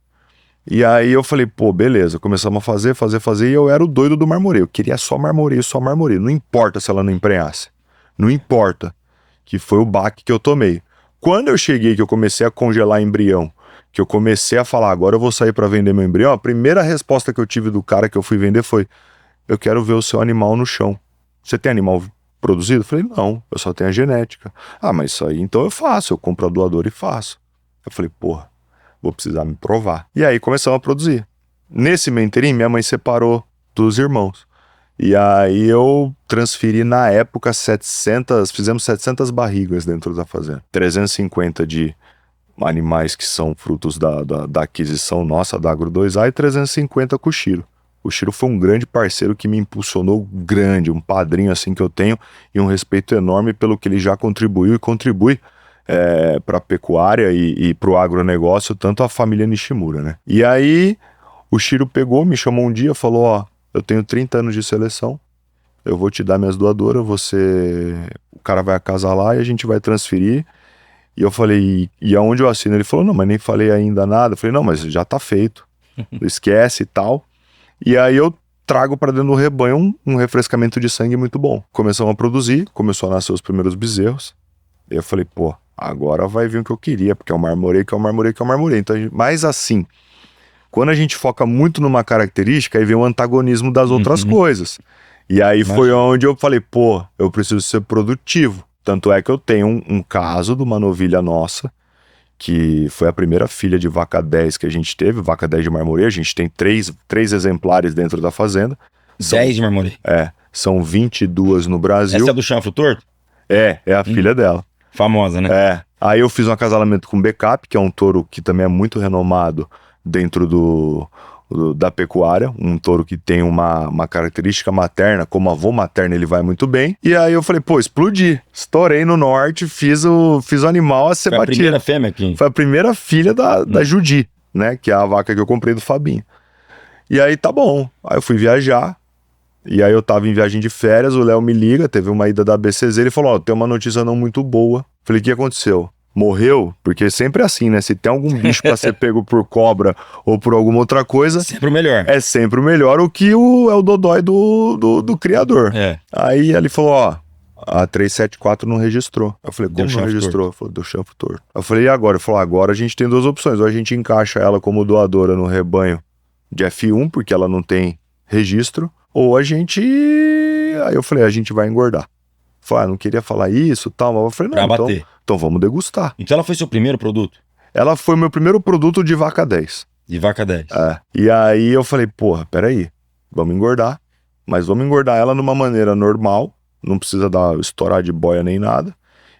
E aí eu falei, beleza, começamos a fazer, e eu era o doido do marmoreio. Eu queria só marmoreio. Não importa se ela não emprenhasse. Não importa. Que foi o baque que eu tomei. Quando eu cheguei, que eu comecei a congelar embrião, que eu comecei a falar, agora eu vou sair para vender meu embrião, a primeira resposta que eu tive do cara que eu fui vender foi, eu quero ver o seu animal no chão. Você tem animal produzido? Eu falei, não, eu só tenho a genética. Ah, mas isso aí então eu faço, eu compro a doadora e faço. Eu falei, vou precisar me provar. E aí começamos a produzir. Nesse meio inteirinho, minha mãe separou dos irmãos. E aí eu transferi na época fizemos 700 barrigas dentro da fazenda. 350 de animais que são frutos da aquisição nossa, da Agro 2A, e 350 com o Shiro. O Shiro foi um grande parceiro que me impulsionou um padrinho assim que eu tenho, e um respeito enorme pelo que ele já contribuiu e contribui para a pecuária e para o agronegócio, tanto a família Nishimura, né? E aí o Shiro pegou, me chamou um dia, falou, eu tenho 30 anos de seleção, eu vou te dar minhas doadoras, o cara vai acasalar e a gente vai transferir. E eu falei, e aonde eu assino? Ele falou, não, mas nem falei ainda nada. Eu falei, não, mas já tá feito, esquece e tal. E aí eu trago para dentro do rebanho um refrescamento de sangue muito bom. Começamos a produzir, começou a nascer os primeiros bezerros. E eu falei, agora vai vir o que eu queria, porque é o marmoreio, Então, mas assim, quando a gente foca muito numa característica, aí vem o antagonismo das outras coisas. E aí foi onde eu falei, eu preciso ser produtivo. Tanto é que eu tenho um caso de uma novilha nossa, que foi a primeira filha de vaca 10 que a gente teve, vaca 10 de marmoreio. A gente tem três exemplares dentro da fazenda. 10 de marmoreio? São 22 no Brasil. Essa é do chanfro torto? É a filha dela. Famosa, né? Aí eu fiz um acasalamento com Backup, que é um touro que também é muito renomado dentro da pecuária, um touro que tem uma característica materna, como avô materno ele vai muito bem. E aí eu falei, explodi, estourei no norte, fiz o animal a ser batido. Foi a primeira fêmea aqui? Foi a primeira filha da Judi, né, que é a vaca que eu comprei do Fabinho. E aí tá bom, aí eu fui viajar, e aí eu tava em viagem de férias, o Léo me liga, teve uma ida da BCZ, ele falou, tem uma notícia não muito boa. Falei, o que aconteceu? morreu, porque sempre é assim, né? Se tem algum bicho pra ser pego por cobra ou por alguma outra coisa, Sempre o melhor. é sempre o melhor o que é o dodói do criador. É. Aí ele falou, ó, a 374 não registrou. Eu falei, Deu como não chanfro registrou? Ele falou, deu chanfro torto. Eu falei, e agora? Ele falou, agora a gente tem duas opções. Ou a gente encaixa ela como doadora no rebanho de F1, porque ela não tem registro, ou a gente... Aí eu falei, a gente vai engordar. Falei, não queria falar isso e tal, mas eu falei, Pra não, bater. então vamos degustar. Então ela foi seu primeiro produto? Ela foi meu primeiro produto de vaca 10. De vaca 10. É. E aí eu falei, porra, peraí, vamos engordar, mas vamos engordar ela numa maneira normal, não precisa estourar de boia nem nada,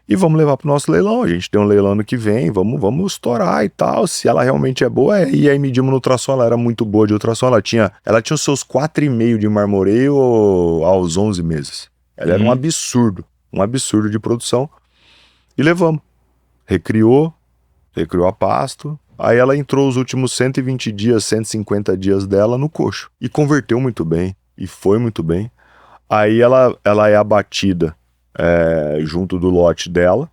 e vamos levar pro nosso leilão. A gente tem um leilão ano que vem, vamos estourar e tal, se ela realmente é boa, e aí medimos no ultrassom, ela era muito boa de ultrassom, ela tinha os seus 4,5 de marmoreio aos 11 meses. Ela era um absurdo de produção, e levamos. Recriou a pasto, aí ela entrou os últimos 120 dias, 150 dias dela no coxo. E converteu muito bem, e foi muito bem. Aí ela é abatida junto do lote dela,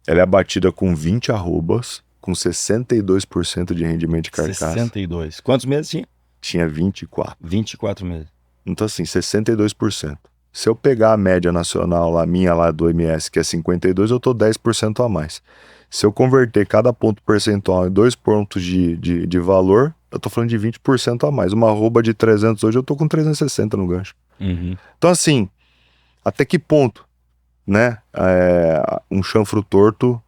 ela é abatida com 20 arrobas, com 62% de rendimento de carcaça. 62. Quantos meses tinha? Tinha 24. 24 meses. Então assim, 62%. Se eu pegar a média nacional, a minha lá do MS, que é 52, eu tô 10% a mais. Se eu converter cada ponto percentual em 2 pontos de valor, eu tô falando de 20% a mais. Uma arroba de 300 hoje, eu tô com 360 no gancho. Então assim, até que ponto, né? Um chanfro torto,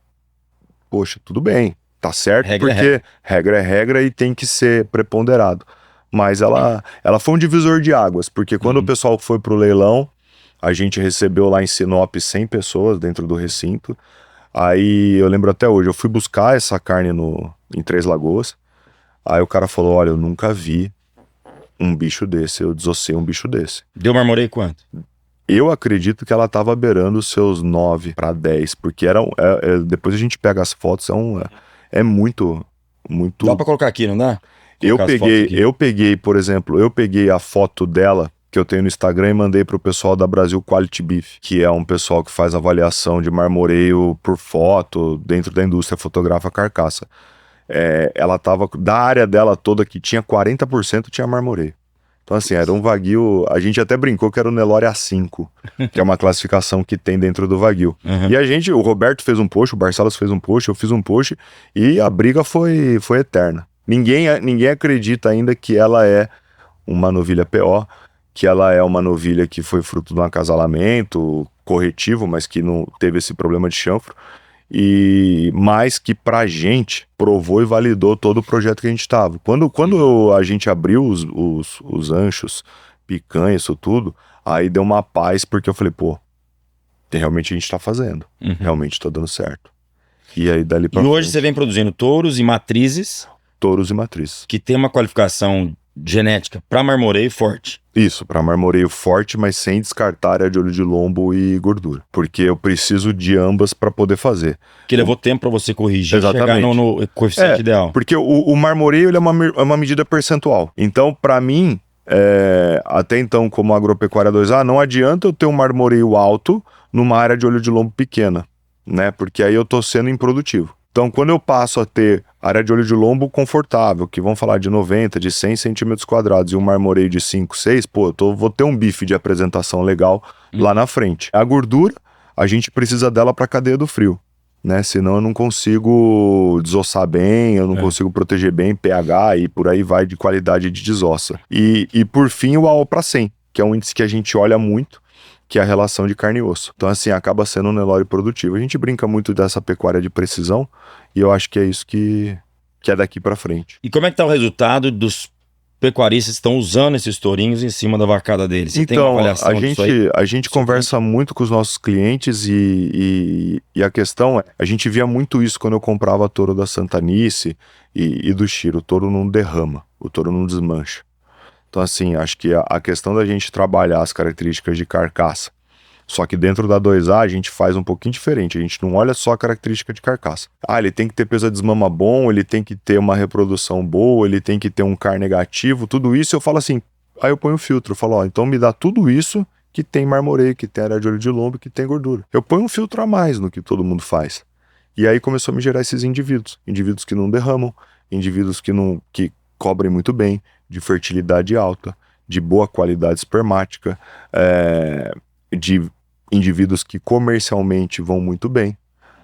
poxa, tudo bem, tá certo, porque regra é regra e tem que ser preponderado. Mas ela foi um divisor de águas, porque quando o pessoal foi pro leilão, a gente recebeu lá em Sinop 100 pessoas dentro do recinto. Aí eu lembro até hoje, eu fui buscar essa carne em Três Lagoas. Aí o cara falou, olha, eu nunca vi um bicho desse, eu desossei um bicho desse. Deu marmoreio quanto? Eu acredito que ela tava beirando os seus 9 para 10, porque depois a gente pega as fotos, é muito... Dá pra colocar aqui, não dá? Eu peguei, por exemplo, a foto dela, que eu tenho no Instagram, e mandei pro pessoal da Brasil Quality Beef, que é um pessoal que faz avaliação de marmoreio por foto, dentro da indústria, fotografa carcaça. Ela tava, da área dela toda, que tinha 40%, tinha marmoreio. Então assim, era um Wagyu, a gente até brincou que era o Nelore A5, que é uma classificação que tem dentro do Wagyu. E o Roberto fez um post, o Barcelos fez um post, eu fiz um post, e a briga foi eterna. Ninguém acredita ainda que ela é uma novilha PO, que ela é uma novilha que foi fruto de um acasalamento corretivo, mas que não teve esse problema de chanfro, mas que pra gente provou e validou todo o projeto que a gente tava. Quando a gente abriu os anchos, picanha, isso tudo, aí deu uma paz, porque eu falei, pô, realmente a gente tá fazendo, realmente tá dando certo. E aí dali pra frente, hoje você vem produzindo touros e matrizes. Touros e matrizes. Que tem uma qualificação genética para marmoreio forte. Isso, para marmoreio forte, mas sem descartar área de olho de lombo e gordura. Porque eu preciso de ambas para poder fazer. Que levou tempo para você corrigir, exatamente, chegar no coeficiente ideal. Porque o marmoreio ele é uma medida percentual. Então, para mim, até então, como agropecuária 2A, não adianta eu ter um marmoreio alto numa área de olho de lombo pequena, né? Porque aí eu tô sendo improdutivo. Então, quando eu passo a ter área de olho de lombo confortável, que vão falar de 90, de 100 centímetros quadrados, e um marmoreio de 5, 6, pô, vou ter um bife de apresentação legal lá na frente. A gordura, a gente precisa dela para a cadeia do frio, né? Senão eu não consigo desossar bem, eu não consigo proteger bem pH, e por aí vai de qualidade de desossa. E por fim, o AO para 100, que é um índice que a gente olha muito, que é a relação de carne e osso. Então, assim, acaba sendo um Nelore produtivo. A gente brinca muito dessa pecuária de precisão, e eu acho que é isso que é daqui pra frente. E como é que tá o resultado dos pecuaristas que estão usando esses tourinhos em cima da vacada deles? Você tem uma avaliação disso aí? A gente conversa muito com os nossos clientes e a questão é, a gente via muito isso quando eu comprava touro da Santanice e do Chiro. O touro não derrama, o touro não desmancha. Então, assim, acho que a questão da gente trabalhar as características de carcaça, só que dentro da 2A a gente faz um pouquinho diferente, a gente não olha só a característica de carcaça. Ele tem que ter peso de desmama bom, ele tem que ter uma reprodução boa, ele tem que ter um CAR negativo, tudo isso eu falo assim, aí eu ponho o filtro, eu falo, então me dá tudo isso que tem marmoreio, que tem área de olho de lombo, que tem gordura. Eu ponho um filtro a mais no que todo mundo faz. E aí começou a me gerar esses indivíduos que não derramam, indivíduos que cobrem muito bem, de fertilidade alta, de boa qualidade espermática, de indivíduos que comercialmente vão muito bem,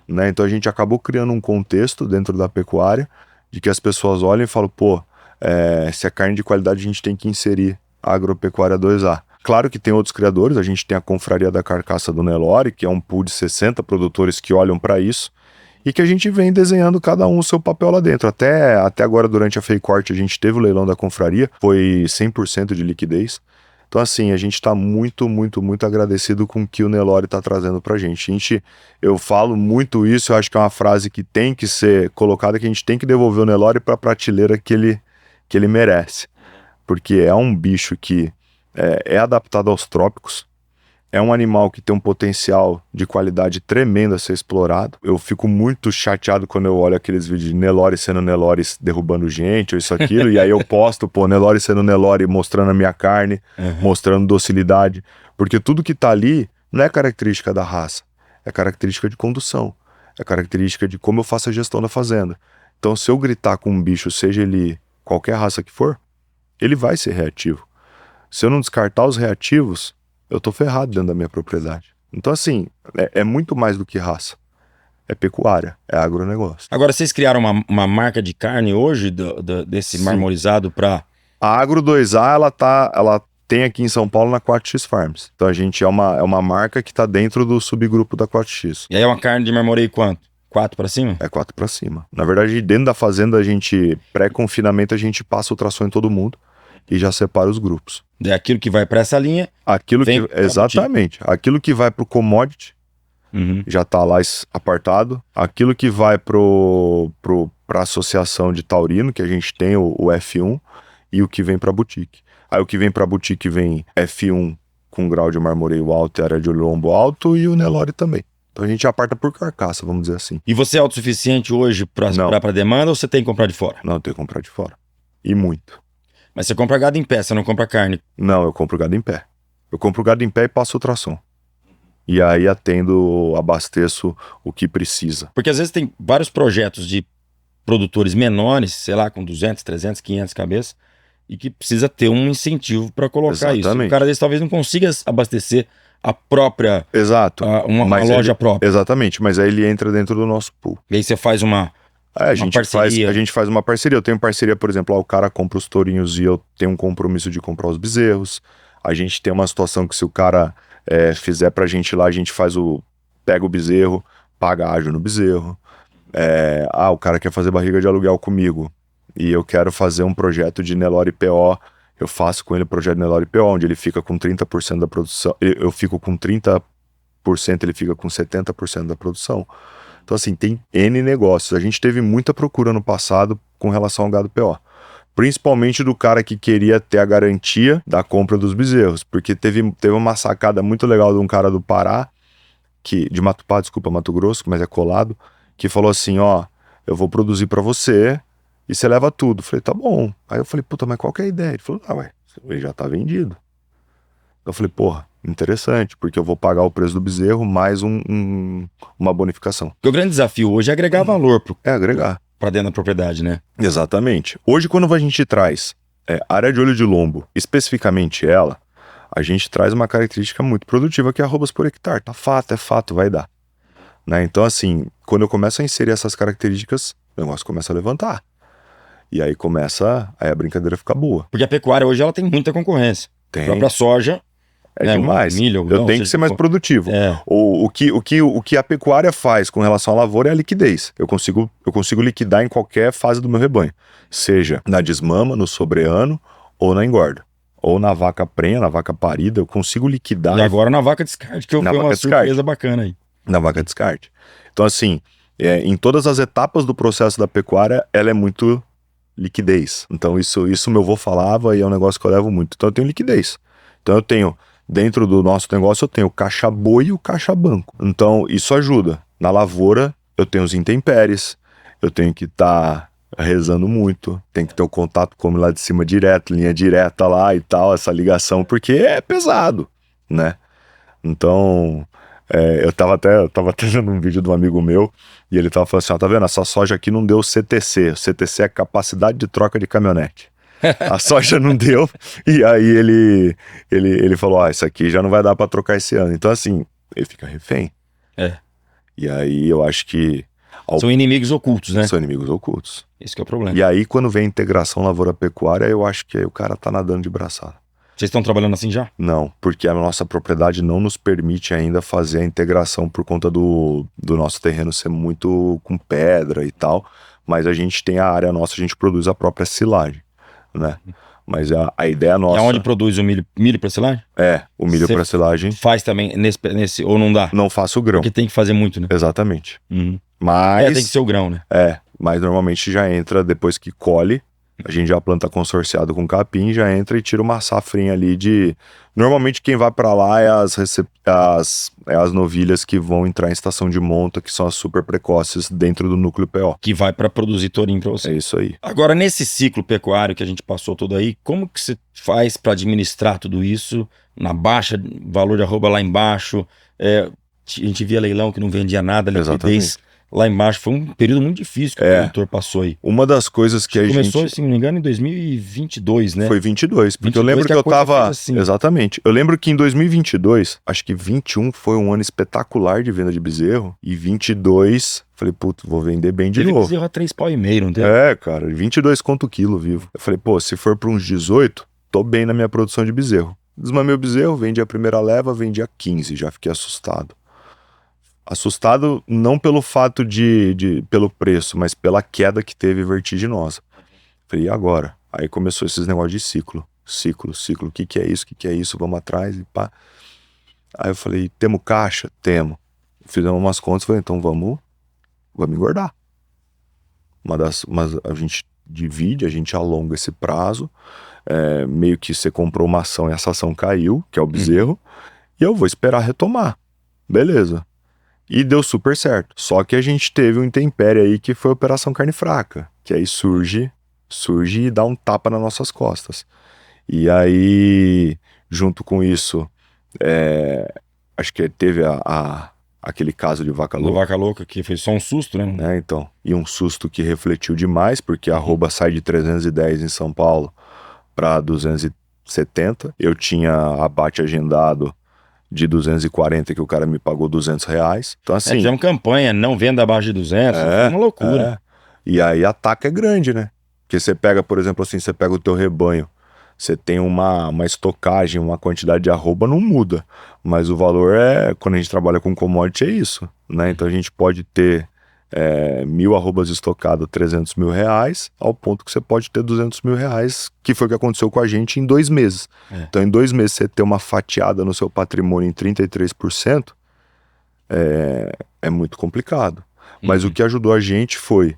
né? Então a gente acabou criando um contexto dentro da pecuária de que as pessoas olham e falam, pô, se é carne de qualidade a gente tem que inserir a agropecuária 2A. Claro que tem outros criadores, a gente tem a Confraria da Carcaça do Nelore, que é um pool de 60 produtores que olham para isso, e que a gente vem desenhando cada um o seu papel lá dentro. Até agora, durante a FEICORT, a gente teve o leilão da confraria, foi 100% de liquidez. Então, assim, a gente está muito, muito, muito agradecido com o que o Nelore está trazendo para a gente. Eu falo muito isso, eu acho que é uma frase que tem que ser colocada, que a gente tem que devolver o Nelore para a prateleira que ele merece. Porque é um bicho que é adaptado aos trópicos, é um animal que tem um potencial de qualidade tremendo a ser explorado. Eu fico muito chateado quando eu olho aqueles vídeos de Nelore sendo Nelore derrubando gente ou isso, aquilo, e aí eu posto, pô, Nelore sendo Nelore mostrando a minha carne, mostrando docilidade, porque tudo que tá ali não é característica da raça, é característica de condução, é característica de como eu faço a gestão da fazenda. Então, se eu gritar com um bicho, seja ele qualquer raça que for, ele vai ser reativo. Se eu não descartar os reativos, eu tô ferrado dentro da minha propriedade. Então, assim, é muito mais do que raça. É pecuária, é agronegócio. Agora, vocês criaram uma marca de carne hoje desse marmorizado para... A Agro 2A, ela tem aqui em São Paulo na 4X Farms. Então, a gente é uma marca que tá dentro do subgrupo da 4X. E aí é uma carne de marmoreio quanto? 4 para cima? É 4 para cima. Na verdade, dentro da fazenda, a gente, pré-confinamento, a gente passa ultrassom em todo mundo e já separa os grupos. É aquilo que vai para essa linha. Exatamente. Aquilo que vai pro commodity já tá lá apartado. Aquilo que vai pra associação de taurino, que a gente tem o F1, e o que vem pra boutique. Aí o que vem pra boutique vem F1 com grau de marmoreio alto e área de lombo alto, e o Nelore também. Então a gente aparta por carcaça, vamos dizer assim. E você é autossuficiente hoje pra demanda ou você tem que comprar de fora? Não, eu tenho que comprar de fora. E muito. Mas você compra gado em pé, você não compra carne? Não, eu compro gado em pé. Eu compro gado em pé e passo ultrassom. E aí abasteço o que precisa. Porque às vezes tem vários projetos de produtores menores, sei lá, com 200, 300, 500 cabeças, e que precisa ter um incentivo para colocar isso. O cara desse talvez não consiga abastecer a própria... Exato. Uma loja própria. Exatamente, mas aí ele entra dentro do nosso pool. E aí você faz a gente faz uma parceria. Eu tenho parceria, por exemplo, o cara compra os tourinhos e eu tenho um compromisso de comprar os bezerros. A gente tem uma situação que se o cara fizer pra gente lá, a gente pega o bezerro, paga ágio no bezerro. O cara quer fazer barriga de aluguel comigo e eu quero fazer um projeto de Nelore PO, eu faço com ele o projeto de Nelore PO, onde ele fica com 30% da produção, eu fico com 30%, ele fica com 70% da produção. Então, assim, tem N negócios. A gente teve muita procura no passado com relação ao gado PO. Principalmente do cara que queria ter a garantia da compra dos bezerros. Porque teve uma sacada muito legal de um cara do Pará, Mato Grosso, mas é colado, que falou assim, ó, eu vou produzir pra você e você leva tudo. Eu falei, tá bom. Aí eu falei, puta, mas qual que é a ideia? Ele falou, ele já tá vendido. Eu falei, porra, interessante, porque eu vou pagar o preço do bezerro mais uma bonificação. Porque o grande desafio hoje é agregar valor agregar para dentro da propriedade, né? Exatamente. Hoje, quando a gente traz área de olho de lombo, especificamente ela, a gente traz uma característica muito produtiva que é arrobas por hectare. Tá fato, é fato, vai dar. Né? Então, assim, quando eu começo a inserir essas características, o negócio começa a levantar. E aí a brincadeira fica boa. Porque a pecuária hoje ela tem muita concorrência. Tem. A própria soja... demais. Milho, eu tenho que ser mais produtivo. O que a pecuária faz com relação à lavoura é a liquidez. Eu consigo liquidar em qualquer fase do meu rebanho. Seja na desmama, no sobreano ou na engorda. Ou na vaca prenha, na vaca parida, eu consigo liquidar. E agora na vaca descarte, que foi uma surpresa bacana aí. Na vaca descarte. Então, assim, em todas as etapas do processo da pecuária, ela é muito liquidez. Então, isso meu avô falava e é um negócio que eu levo muito. Então, eu tenho liquidez. Então, eu tenho... Dentro do nosso negócio eu tenho o caixa boi e o caixa banco. Então isso ajuda. Na lavoura eu tenho os intempéries, eu tenho que estar rezando muito, tem que ter o contato como lá de cima direto, linha direta lá e tal, essa ligação, porque é pesado, né? Então Eu tava até vendo um vídeo de um amigo meu e ele tava falando assim, ó, tá vendo, essa soja aqui não deu CTC. CTC é capacidade de troca de caminhonete. A soja não deu, e aí ele falou, isso aqui já não vai dar pra trocar esse ano. Então assim, ele fica refém. E aí eu acho que... São inimigos ocultos, né? São inimigos ocultos. Esse que é o problema. E aí quando vem a integração lavoura-pecuária, eu acho que aí o cara tá nadando de braçada. Vocês estão trabalhando assim já? Não, porque a nossa propriedade não nos permite ainda fazer a integração por conta do nosso terreno ser muito com pedra e tal, mas a gente tem a área nossa, a gente produz a própria silagem, né? Mas a ideia nossa... E aonde produz o milho para silagem? O milho para silagem... Faz também nesse ou não dá? Não faço o grão. Porque tem que fazer muito, né? Exatamente. Uhum. Mas... tem que ser o grão, né? Mas normalmente já entra depois que colhe, a gente já planta consorciado com capim, já entra e tira uma safrinha ali de... Normalmente quem vai para lá é as novilhas que vão entrar em estação de monta, que são as super precoces dentro do núcleo PO. Que vai para produzir tourinho para você. É isso aí. Agora, nesse ciclo pecuário que a gente passou todo aí, como que você faz para administrar tudo isso? Na baixa, valor de arroba lá embaixo, a gente via leilão que não vendia nada, liquidez... Exatamente. Lá embaixo, foi um período muito difícil que o produtor passou aí. Uma das coisas que Começou, se não me engano, em 2022, né? Foi 22, porque 22 eu lembro que eu tava... Assim. Exatamente. Eu lembro que em 2022, acho que 21 foi um ano espetacular de venda de bezerro, e 22, falei, puto, vou vender bem de novo. Bezerro a 3,5 pau, não tem? Cara, 22 conto o quilo vivo. Eu falei, pô, se for para uns 18, tô bem na minha produção de bezerro. Desmamei o bezerro, vendi a primeira leva, vendi a 15, já fiquei assustado. Assustado não pelo fato pelo preço, mas pela queda que teve vertiginosa. Falei, e agora? Aí começou esses negócios de ciclo. Ciclo. O que é isso? O que é isso? Vamos atrás e pá. Aí eu falei, temos caixa? Temos. Fizemos umas contas, falei, então vamos engordar. Mas a gente divide, a gente alonga esse prazo. Meio que você comprou uma ação e essa ação caiu, que é o bezerro, e eu vou esperar retomar. Beleza. E deu super certo. Só que a gente teve um intempério aí que foi a Operação Carne Fraca. Que aí surge e dá um tapa nas nossas costas. E aí, junto com isso, acho que teve aquele caso de vaca louca. Vaca louca, que foi só um susto, né? Então. E um susto que refletiu demais, porque a arroba sai de 310 em São Paulo para 270. Eu tinha abate agendado de 240 que o cara me pagou R$200. Então assim... fizemos campanha, não venda abaixo de 200, foi uma loucura. E aí a taca é grande, né? Porque você pega, por exemplo assim, você pega o teu rebanho, você tem uma estocagem, uma quantidade de arroba, não muda. Mas o valor quando a gente trabalha com commodity é isso, né? Então a gente pode ter 1.000 arrobas estocadas, R$300 mil, ao ponto que você pode ter R$200 mil, que foi o que aconteceu com a gente em 2 meses. Então em 2 meses você ter uma fatiada no seu patrimônio em 33%, é muito complicado. Mas o que ajudou a gente foi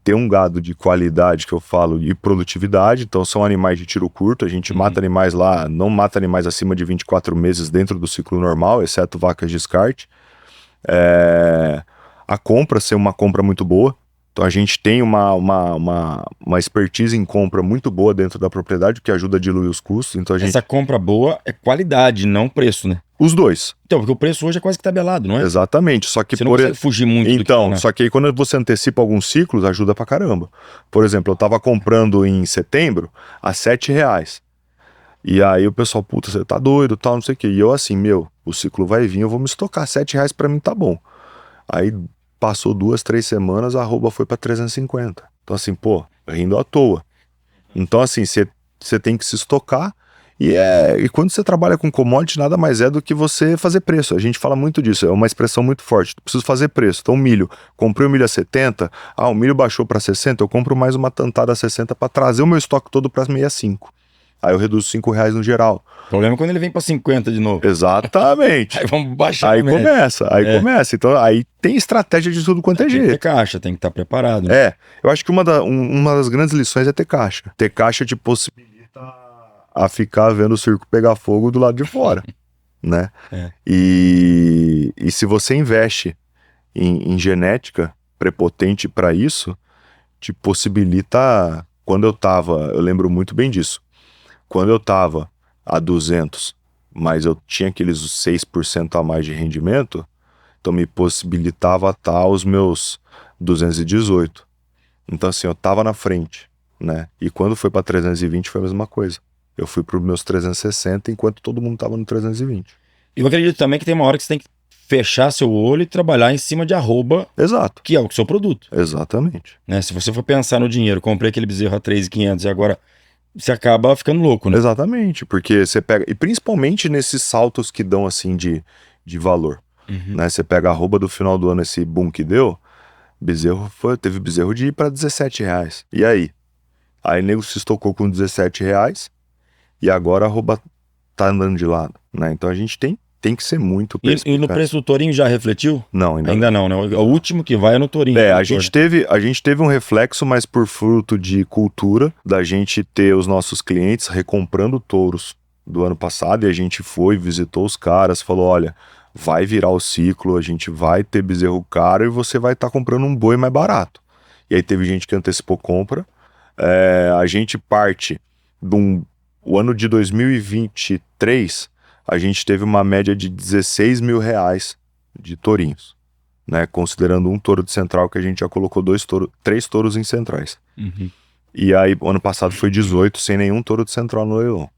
ter um gado de qualidade, que eu falo, e produtividade. Então são animais de tiro curto, a gente mata animais lá, não mata animais acima de 24 meses dentro do ciclo normal, exceto vacas de descarte. A compra ser uma compra muito boa. Então a gente tem uma expertise em compra muito boa dentro da propriedade, que ajuda a diluir os custos. Então Essa compra boa é qualidade, não preço, né? Os dois. Então, porque o preço hoje é quase que tabelado, não é? Exatamente. Só que você não consegue fugir muito Então, só que aí quando você antecipa alguns ciclos, ajuda pra caramba. Por exemplo, eu tava comprando em setembro a R$7. E aí o pessoal, puta, você tá doido, tal, não sei o quê. E eu assim, o ciclo vai vir, eu vou me estocar, R$7 pra mim tá bom. Aí passou 2, 3 semanas, a arroba foi pra 350. Então assim, rindo à toa. Então assim, você tem que se estocar. E quando você trabalha com commodity, nada mais é do que você fazer preço. A gente fala muito disso, é uma expressão muito forte. Preciso fazer preço. Então milho, comprei o milho a 70, o milho baixou para 60, eu compro mais uma tantada a 60 para trazer o meu estoque todo para 65. Aí eu reduzo R$5 no geral. O problema é quando ele vem para 50 de novo. Exatamente. Aí vamos baixar. Aí começa. Então aí tem estratégia de tudo quanto é jeito. Tem que ter caixa, tem que estar preparado. Né? Eu acho que uma das grandes lições é ter caixa. Ter caixa te possibilita a ficar vendo o circo pegar fogo do lado de fora, né? E se você investe em genética prepotente para isso, te possibilita... Eu lembro muito bem disso. Quando eu tava a 200 mas eu tinha aqueles 6% a mais de rendimento, então me possibilitava estar aos meus 218. Então assim, eu tava na frente, né? E quando foi para 320 foi a mesma coisa. Eu fui para os meus 360 enquanto todo mundo tava no 320. Eu acredito também que tem uma hora que você tem que fechar seu olho e trabalhar em cima de arroba, Exato. que é o seu produto. Exatamente. Né? Se você for pensar no dinheiro, comprei aquele bezerro a 3.500 e agora você acaba ficando louco, né? Exatamente, porque você pega, e principalmente nesses saltos que dão assim de valor, né? Você pega a arroba do final do ano, esse boom que deu, teve bezerro de ir para R$17. E aí? Aí nego se estocou com R$17 e agora a arroba tá andando de lado, né? Então a gente tem que ser muito E no perspicaz. preço do tourinho já refletiu? Não, Ainda não, né? O último que vai é no tourinho. a gente teve um reflexo, mas por fruto de cultura, da gente ter os nossos clientes recomprando touros do ano passado, e a gente foi, visitou os caras, falou, olha, vai virar o ciclo, a gente vai ter bezerro caro e você vai estar comprando um boi mais barato. E aí teve gente que antecipou compra. A gente parte o ano de 2023, a gente teve uma média de R$16 mil de tourinhos, né? Considerando um touro de central, que a gente já colocou 3 touros em centrais. E aí, o ano passado foi 18, sem nenhum touro de central no leilão.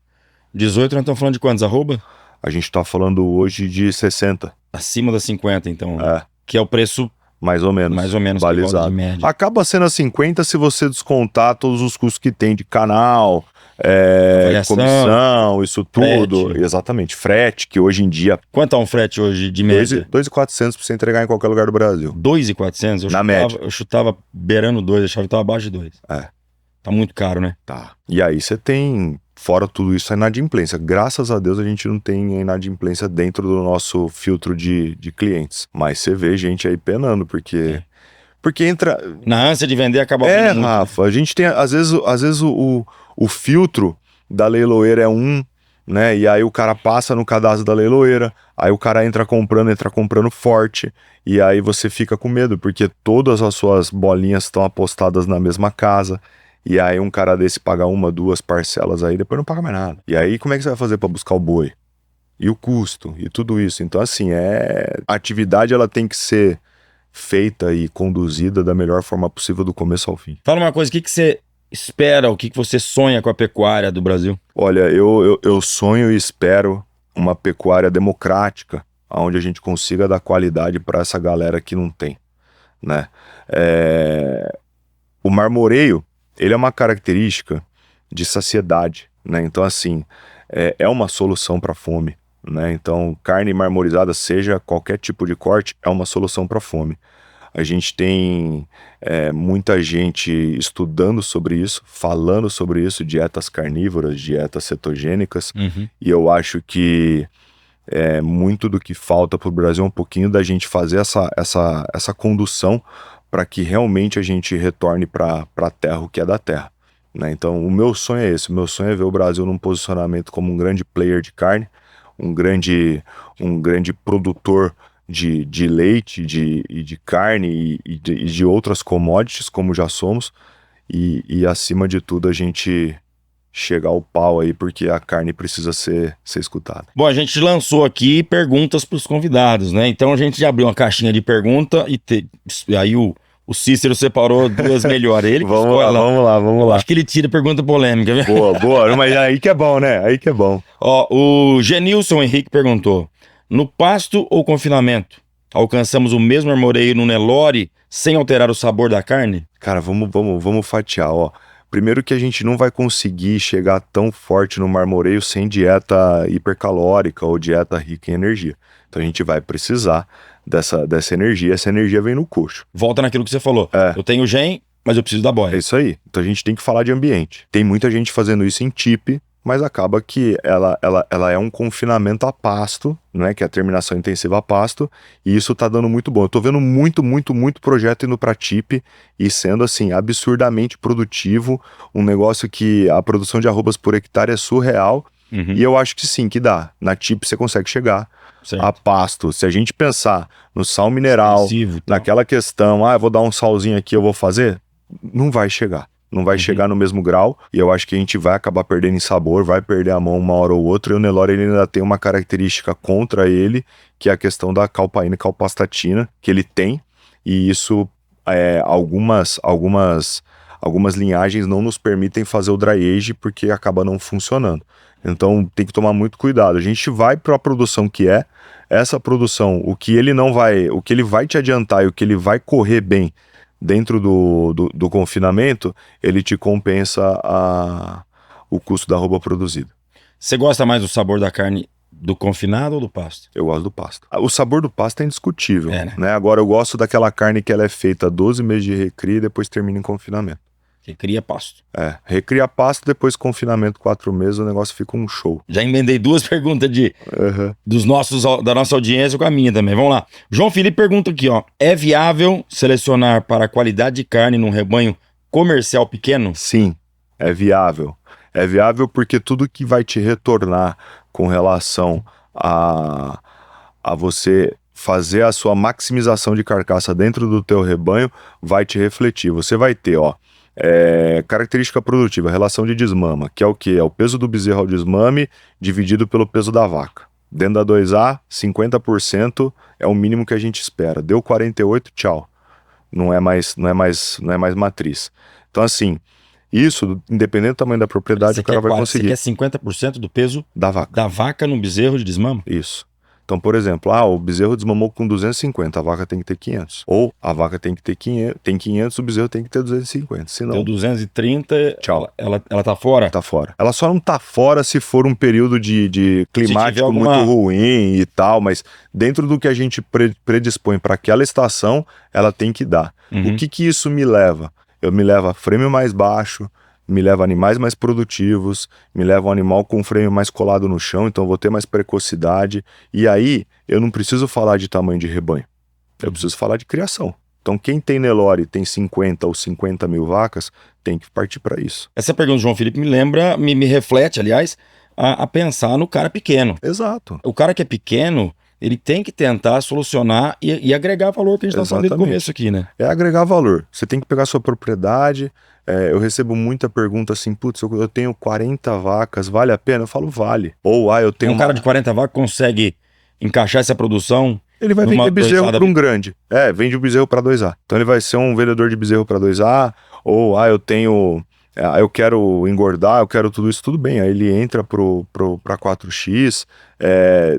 18, nós estamos falando de quantos, arroba? A gente tá falando hoje de 60. Acima das 50, então. É. Que é o preço Mais ou menos. balizado. De média. Acaba sendo a 50 se você descontar todos os custos que tem de canal, Avaliação, comissão, isso tudo. frete. Exatamente. Frete, que hoje em dia... Quanto é um frete hoje de média? 2.400 pra você entregar em qualquer lugar do Brasil. 2.400? Na média. Eu chutava beirando 2, achava que estava abaixo de 2. Tá muito caro, né? Tá. E aí você tem, fora tudo isso, a inadimplência. Graças a Deus a gente não tem a inadimplência dentro do nosso filtro de clientes. Mas você vê gente aí penando, porque entra... Na ânsia de vender acaba vindo muito. Rafa, a gente tem, às vezes o filtro da leiloeira é né? E aí o cara passa no cadastro da leiloeira, aí o cara entra comprando forte, e aí você fica com medo, porque todas as suas bolinhas estão apostadas na mesma casa. E aí um cara desse paga 1, 2 parcelas aí, depois não paga mais nada. E aí como é que você vai fazer para buscar o boi? E o custo, e tudo isso. Então assim, a atividade ela tem que ser feita e conduzida da melhor forma possível do começo ao fim. Fala uma coisa, o que você espera, o que você sonha com a pecuária do Brasil? Olha, eu sonho e espero uma pecuária democrática, onde a gente consiga dar qualidade para essa galera que não tem, né? O marmoreio, ele é uma característica de saciedade, né? Então, assim, é uma solução para fome, né? Então, carne marmorizada, seja qualquer tipo de corte, é uma solução para fome. A gente tem muita gente estudando sobre isso, falando sobre isso, dietas carnívoras, dietas cetogênicas, e eu acho que muito do que falta para o Brasil é um pouquinho da gente fazer essa condução para que realmente a gente retorne para a terra o que é da terra, né? Então o meu sonho é esse, o meu sonho é ver o Brasil num posicionamento como um grande player de carne, um grande produtor de leite, de carne e de outras commodities, como já somos, e acima de tudo a gente chegar ao pau aí, porque a carne precisa ser escutada. Bom, a gente lançou aqui perguntas para os convidados, né? Então a gente já abriu uma caixinha de pergunta e aí o Cícero separou 2 melhores. Ele vamos lá. Acho que ele tira pergunta polêmica, viu? Boa, mas aí que é bom, né? Aí que é bom. Ó, o Genilson Henrique perguntou: no pasto ou confinamento, alcançamos o mesmo armoreio no Nelore sem alterar o sabor da carne? Cara, vamos fatiar, ó. Primeiro que a gente não vai conseguir chegar tão forte no marmoreio sem dieta hipercalórica ou dieta rica em energia. Então a gente vai precisar dessa energia. Essa energia vem no coxo. Volta naquilo que você falou. Eu tenho gen, mas eu preciso da boia. É isso aí. Então a gente tem que falar de ambiente. Tem muita gente fazendo isso em TIP, mas acaba que ela é um confinamento a pasto, né? Que é a terminação intensiva a pasto, e isso tá dando muito bom. Eu tô vendo muito projeto indo pra TIP e sendo, assim, absurdamente produtivo, um negócio que a produção de arrobas por hectare é surreal, e eu acho que sim, que dá. Na TIP você consegue chegar a pasto. Se a gente pensar no sal mineral, naquela questão, eu vou dar um salzinho aqui, eu vou fazer, não vai chegar. não vai chegar no mesmo grau, e eu acho que a gente vai acabar perdendo em sabor, vai perder a mão uma hora ou outra, e o Nelore ele ainda tem uma característica contra ele, que é a questão da calpaína e calpastatina, que ele tem, e isso, algumas linhagens não nos permitem fazer o dry age, porque acaba não funcionando. Então tem que tomar muito cuidado. A gente vai para a produção que é, essa produção, o que ele vai te adiantar e o que ele vai correr bem dentro do confinamento, ele te compensa o custo da arroba produzida. Você gosta mais do sabor da carne do confinado ou do pasto? Eu gosto do pasto. O sabor do pasto é indiscutível, né? Agora eu gosto daquela carne que ela é feita 12 meses de recria e depois termina em confinamento. Recria pasto. Recria pasto, depois confinamento 4 meses, o negócio fica um show. Já emendei 2 perguntas da nossa audiência com a minha também. Vamos lá. João Felipe pergunta aqui, ó. É viável selecionar para a qualidade de carne num rebanho comercial pequeno? Sim, é viável. É viável porque tudo que vai te retornar com relação a você fazer a sua maximização de carcaça dentro do teu rebanho vai te refletir. Você vai ter, característica produtiva, relação de desmama, que é o quê? É o peso do bezerro ao desmame dividido pelo peso da vaca. Dentro da 2A, 50% é o mínimo que a gente espera. Deu 48%, tchau. Não é mais matriz. Então, assim, isso, independente do tamanho da propriedade, o cara vai conseguir. Você quer 50% do peso da vaca no bezerro de desmama? Isso. Então, por exemplo, o bezerro desmamou com 250, a vaca tem que ter 500. Ou a vaca tem que ter 500, o bezerro tem que ter 250. Senão, deu 230, tchau. Ela tá fora? Tá fora. Ela só não tá fora se for um período de climático muito ruim e tal, mas dentro do que a gente predispõe para aquela estação, ela tem que dar. O que isso me leva? Me leva a frame mais baixo, me leva a animais mais produtivos, me leva um animal com o frame mais colado no chão, então eu vou ter mais precocidade. E aí, eu não preciso falar de tamanho de rebanho, eu preciso falar de criação. Então quem tem Nelore, tem 50 ou 50 mil vacas, tem que partir para isso. Essa pergunta do João Felipe me reflete, aliás, a pensar no cara pequeno. Exato. O cara que é pequeno, ele tem que tentar solucionar e agregar valor, que a gente está falando desde o começo aqui, né? É agregar valor. Você tem que pegar a sua propriedade. Eu recebo muita pergunta assim, putz, eu tenho 40 vacas, vale a pena? Eu falo, vale. Ou, eu tenho... Um cara de 40 vacas consegue encaixar essa produção... Ele vai vender bezerro para um grande. Vende o bezerro para 2A. Então ele vai ser um vendedor de bezerro para 2A. Ou, eu tenho... eu quero engordar, eu quero tudo isso, tudo bem. Aí ele entra para 4X.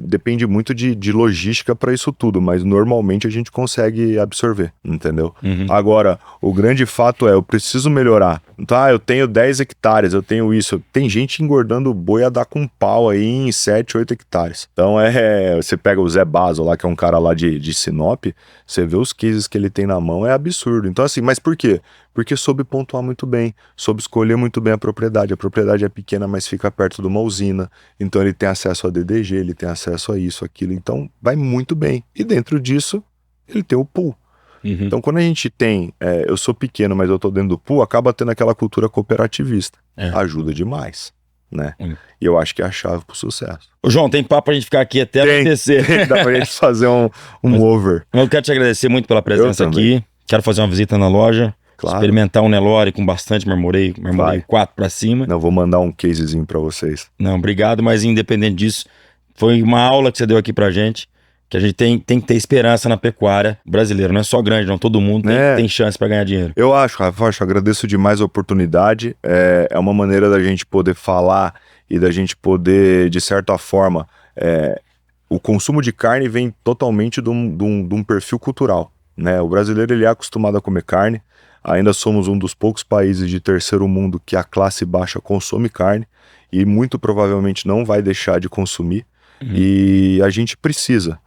Depende muito de logística para isso tudo, mas normalmente a gente consegue absorver, entendeu? Agora, o grande fato eu preciso melhorar. Então, eu tenho 10 hectares, eu tenho isso. Tem gente engordando boi a dar com pau aí em 7, 8 hectares. Então, você pega o Zé Baso lá, que é um cara lá de Sinop, você vê os cases que ele tem na mão, é absurdo. Então, assim, mas por quê? Porque soube pontuar muito bem, soube escolher muito bem a propriedade. A propriedade é pequena, mas fica perto de uma usina, então ele tem acesso a DDG, ele tem acesso a isso, aquilo, então vai muito bem. E dentro disso, ele tem o pool. Então quando a gente tem, eu sou pequeno, mas eu tô dentro do pool, acaba tendo aquela cultura cooperativista. Ajuda demais, né? E eu acho que é a chave pro sucesso. Ô João, tem papo pra gente ficar aqui até anoitecer. Dá pra gente fazer um over. Eu quero te agradecer muito pela presença aqui. Quero fazer uma visita na loja. Claro. Experimentar um Nelore com bastante marmoreio 4 pra cima. Não, vou mandar um casezinho pra vocês. Não, obrigado, mas independente disso, foi uma aula que você deu aqui pra gente, que a gente tem que ter esperança na pecuária brasileira. Não é só grande, não. Todo mundo tem chance pra ganhar dinheiro. Eu acho, Rafa, agradeço demais a oportunidade. É uma maneira da gente poder falar e da gente poder, de certa forma, o consumo de carne vem totalmente de um perfil cultural, né? O brasileiro ele é acostumado a comer carne. Ainda somos um dos poucos países de terceiro mundo que a classe baixa consome carne e muito provavelmente não vai deixar de consumir. E a gente precisa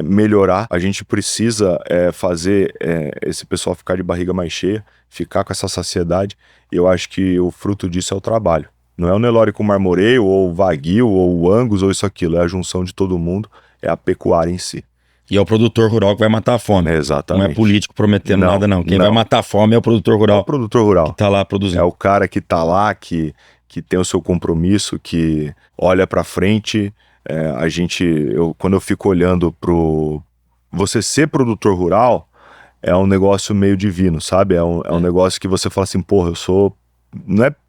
melhorar, a gente precisa fazer esse pessoal ficar de barriga mais cheia, ficar com essa saciedade. E eu acho que o fruto disso é o trabalho. Não é o Nelore com marmoreio, ou o Wagyu, ou o Angus, ou isso aquilo. É a junção de todo mundo, é a pecuária em si. E é o produtor rural que vai matar a fome. Exatamente. Não é político prometendo nada, não. Quem vai matar a fome é o produtor rural. É o produtor rural. Que tá lá produzindo. É o cara que tá lá, que tem o seu compromisso, que olha pra frente. Quando eu fico olhando você ser produtor rural, é um negócio meio divino, sabe? É um negócio que você fala assim, porra, eu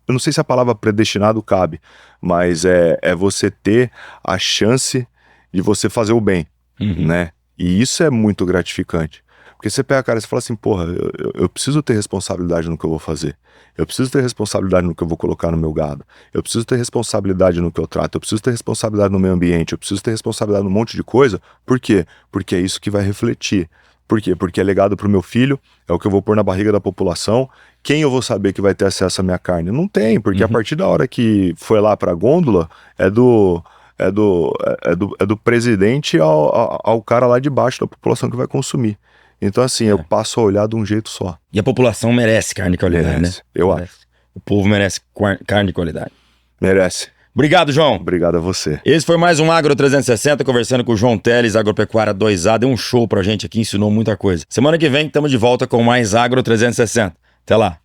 não sei se a palavra predestinado cabe, mas é você ter a chance de você fazer o bem, né? E isso é muito gratificante. Porque você pega a cara e você fala assim, porra, eu preciso ter responsabilidade no que eu vou fazer. Eu preciso ter responsabilidade no que eu vou colocar no meu gado. Eu preciso ter responsabilidade no que eu trato. Eu preciso ter responsabilidade no meio ambiente. Eu preciso ter responsabilidade num monte de coisa. Por quê? Porque é isso que vai refletir. Por quê? Porque é legado pro meu filho, é o que eu vou pôr na barriga da população. Quem eu vou saber que vai ter acesso à minha carne? Não tem, porque a partir da hora que foi lá pra gôndola, é do presidente ao cara lá de baixo da população que vai consumir. Então, assim, eu passo a olhar de um jeito só. E a população merece carne de qualidade, Merece, né? eu acho. O povo merece carne de qualidade. Merece. Obrigado, João. Obrigado a você. Esse foi mais um Agro 360, conversando com o João Teles, Agropecuária 2A. Deu um show pra gente aqui, ensinou muita coisa. Semana que vem, estamos de volta com mais Agro 360. Até lá.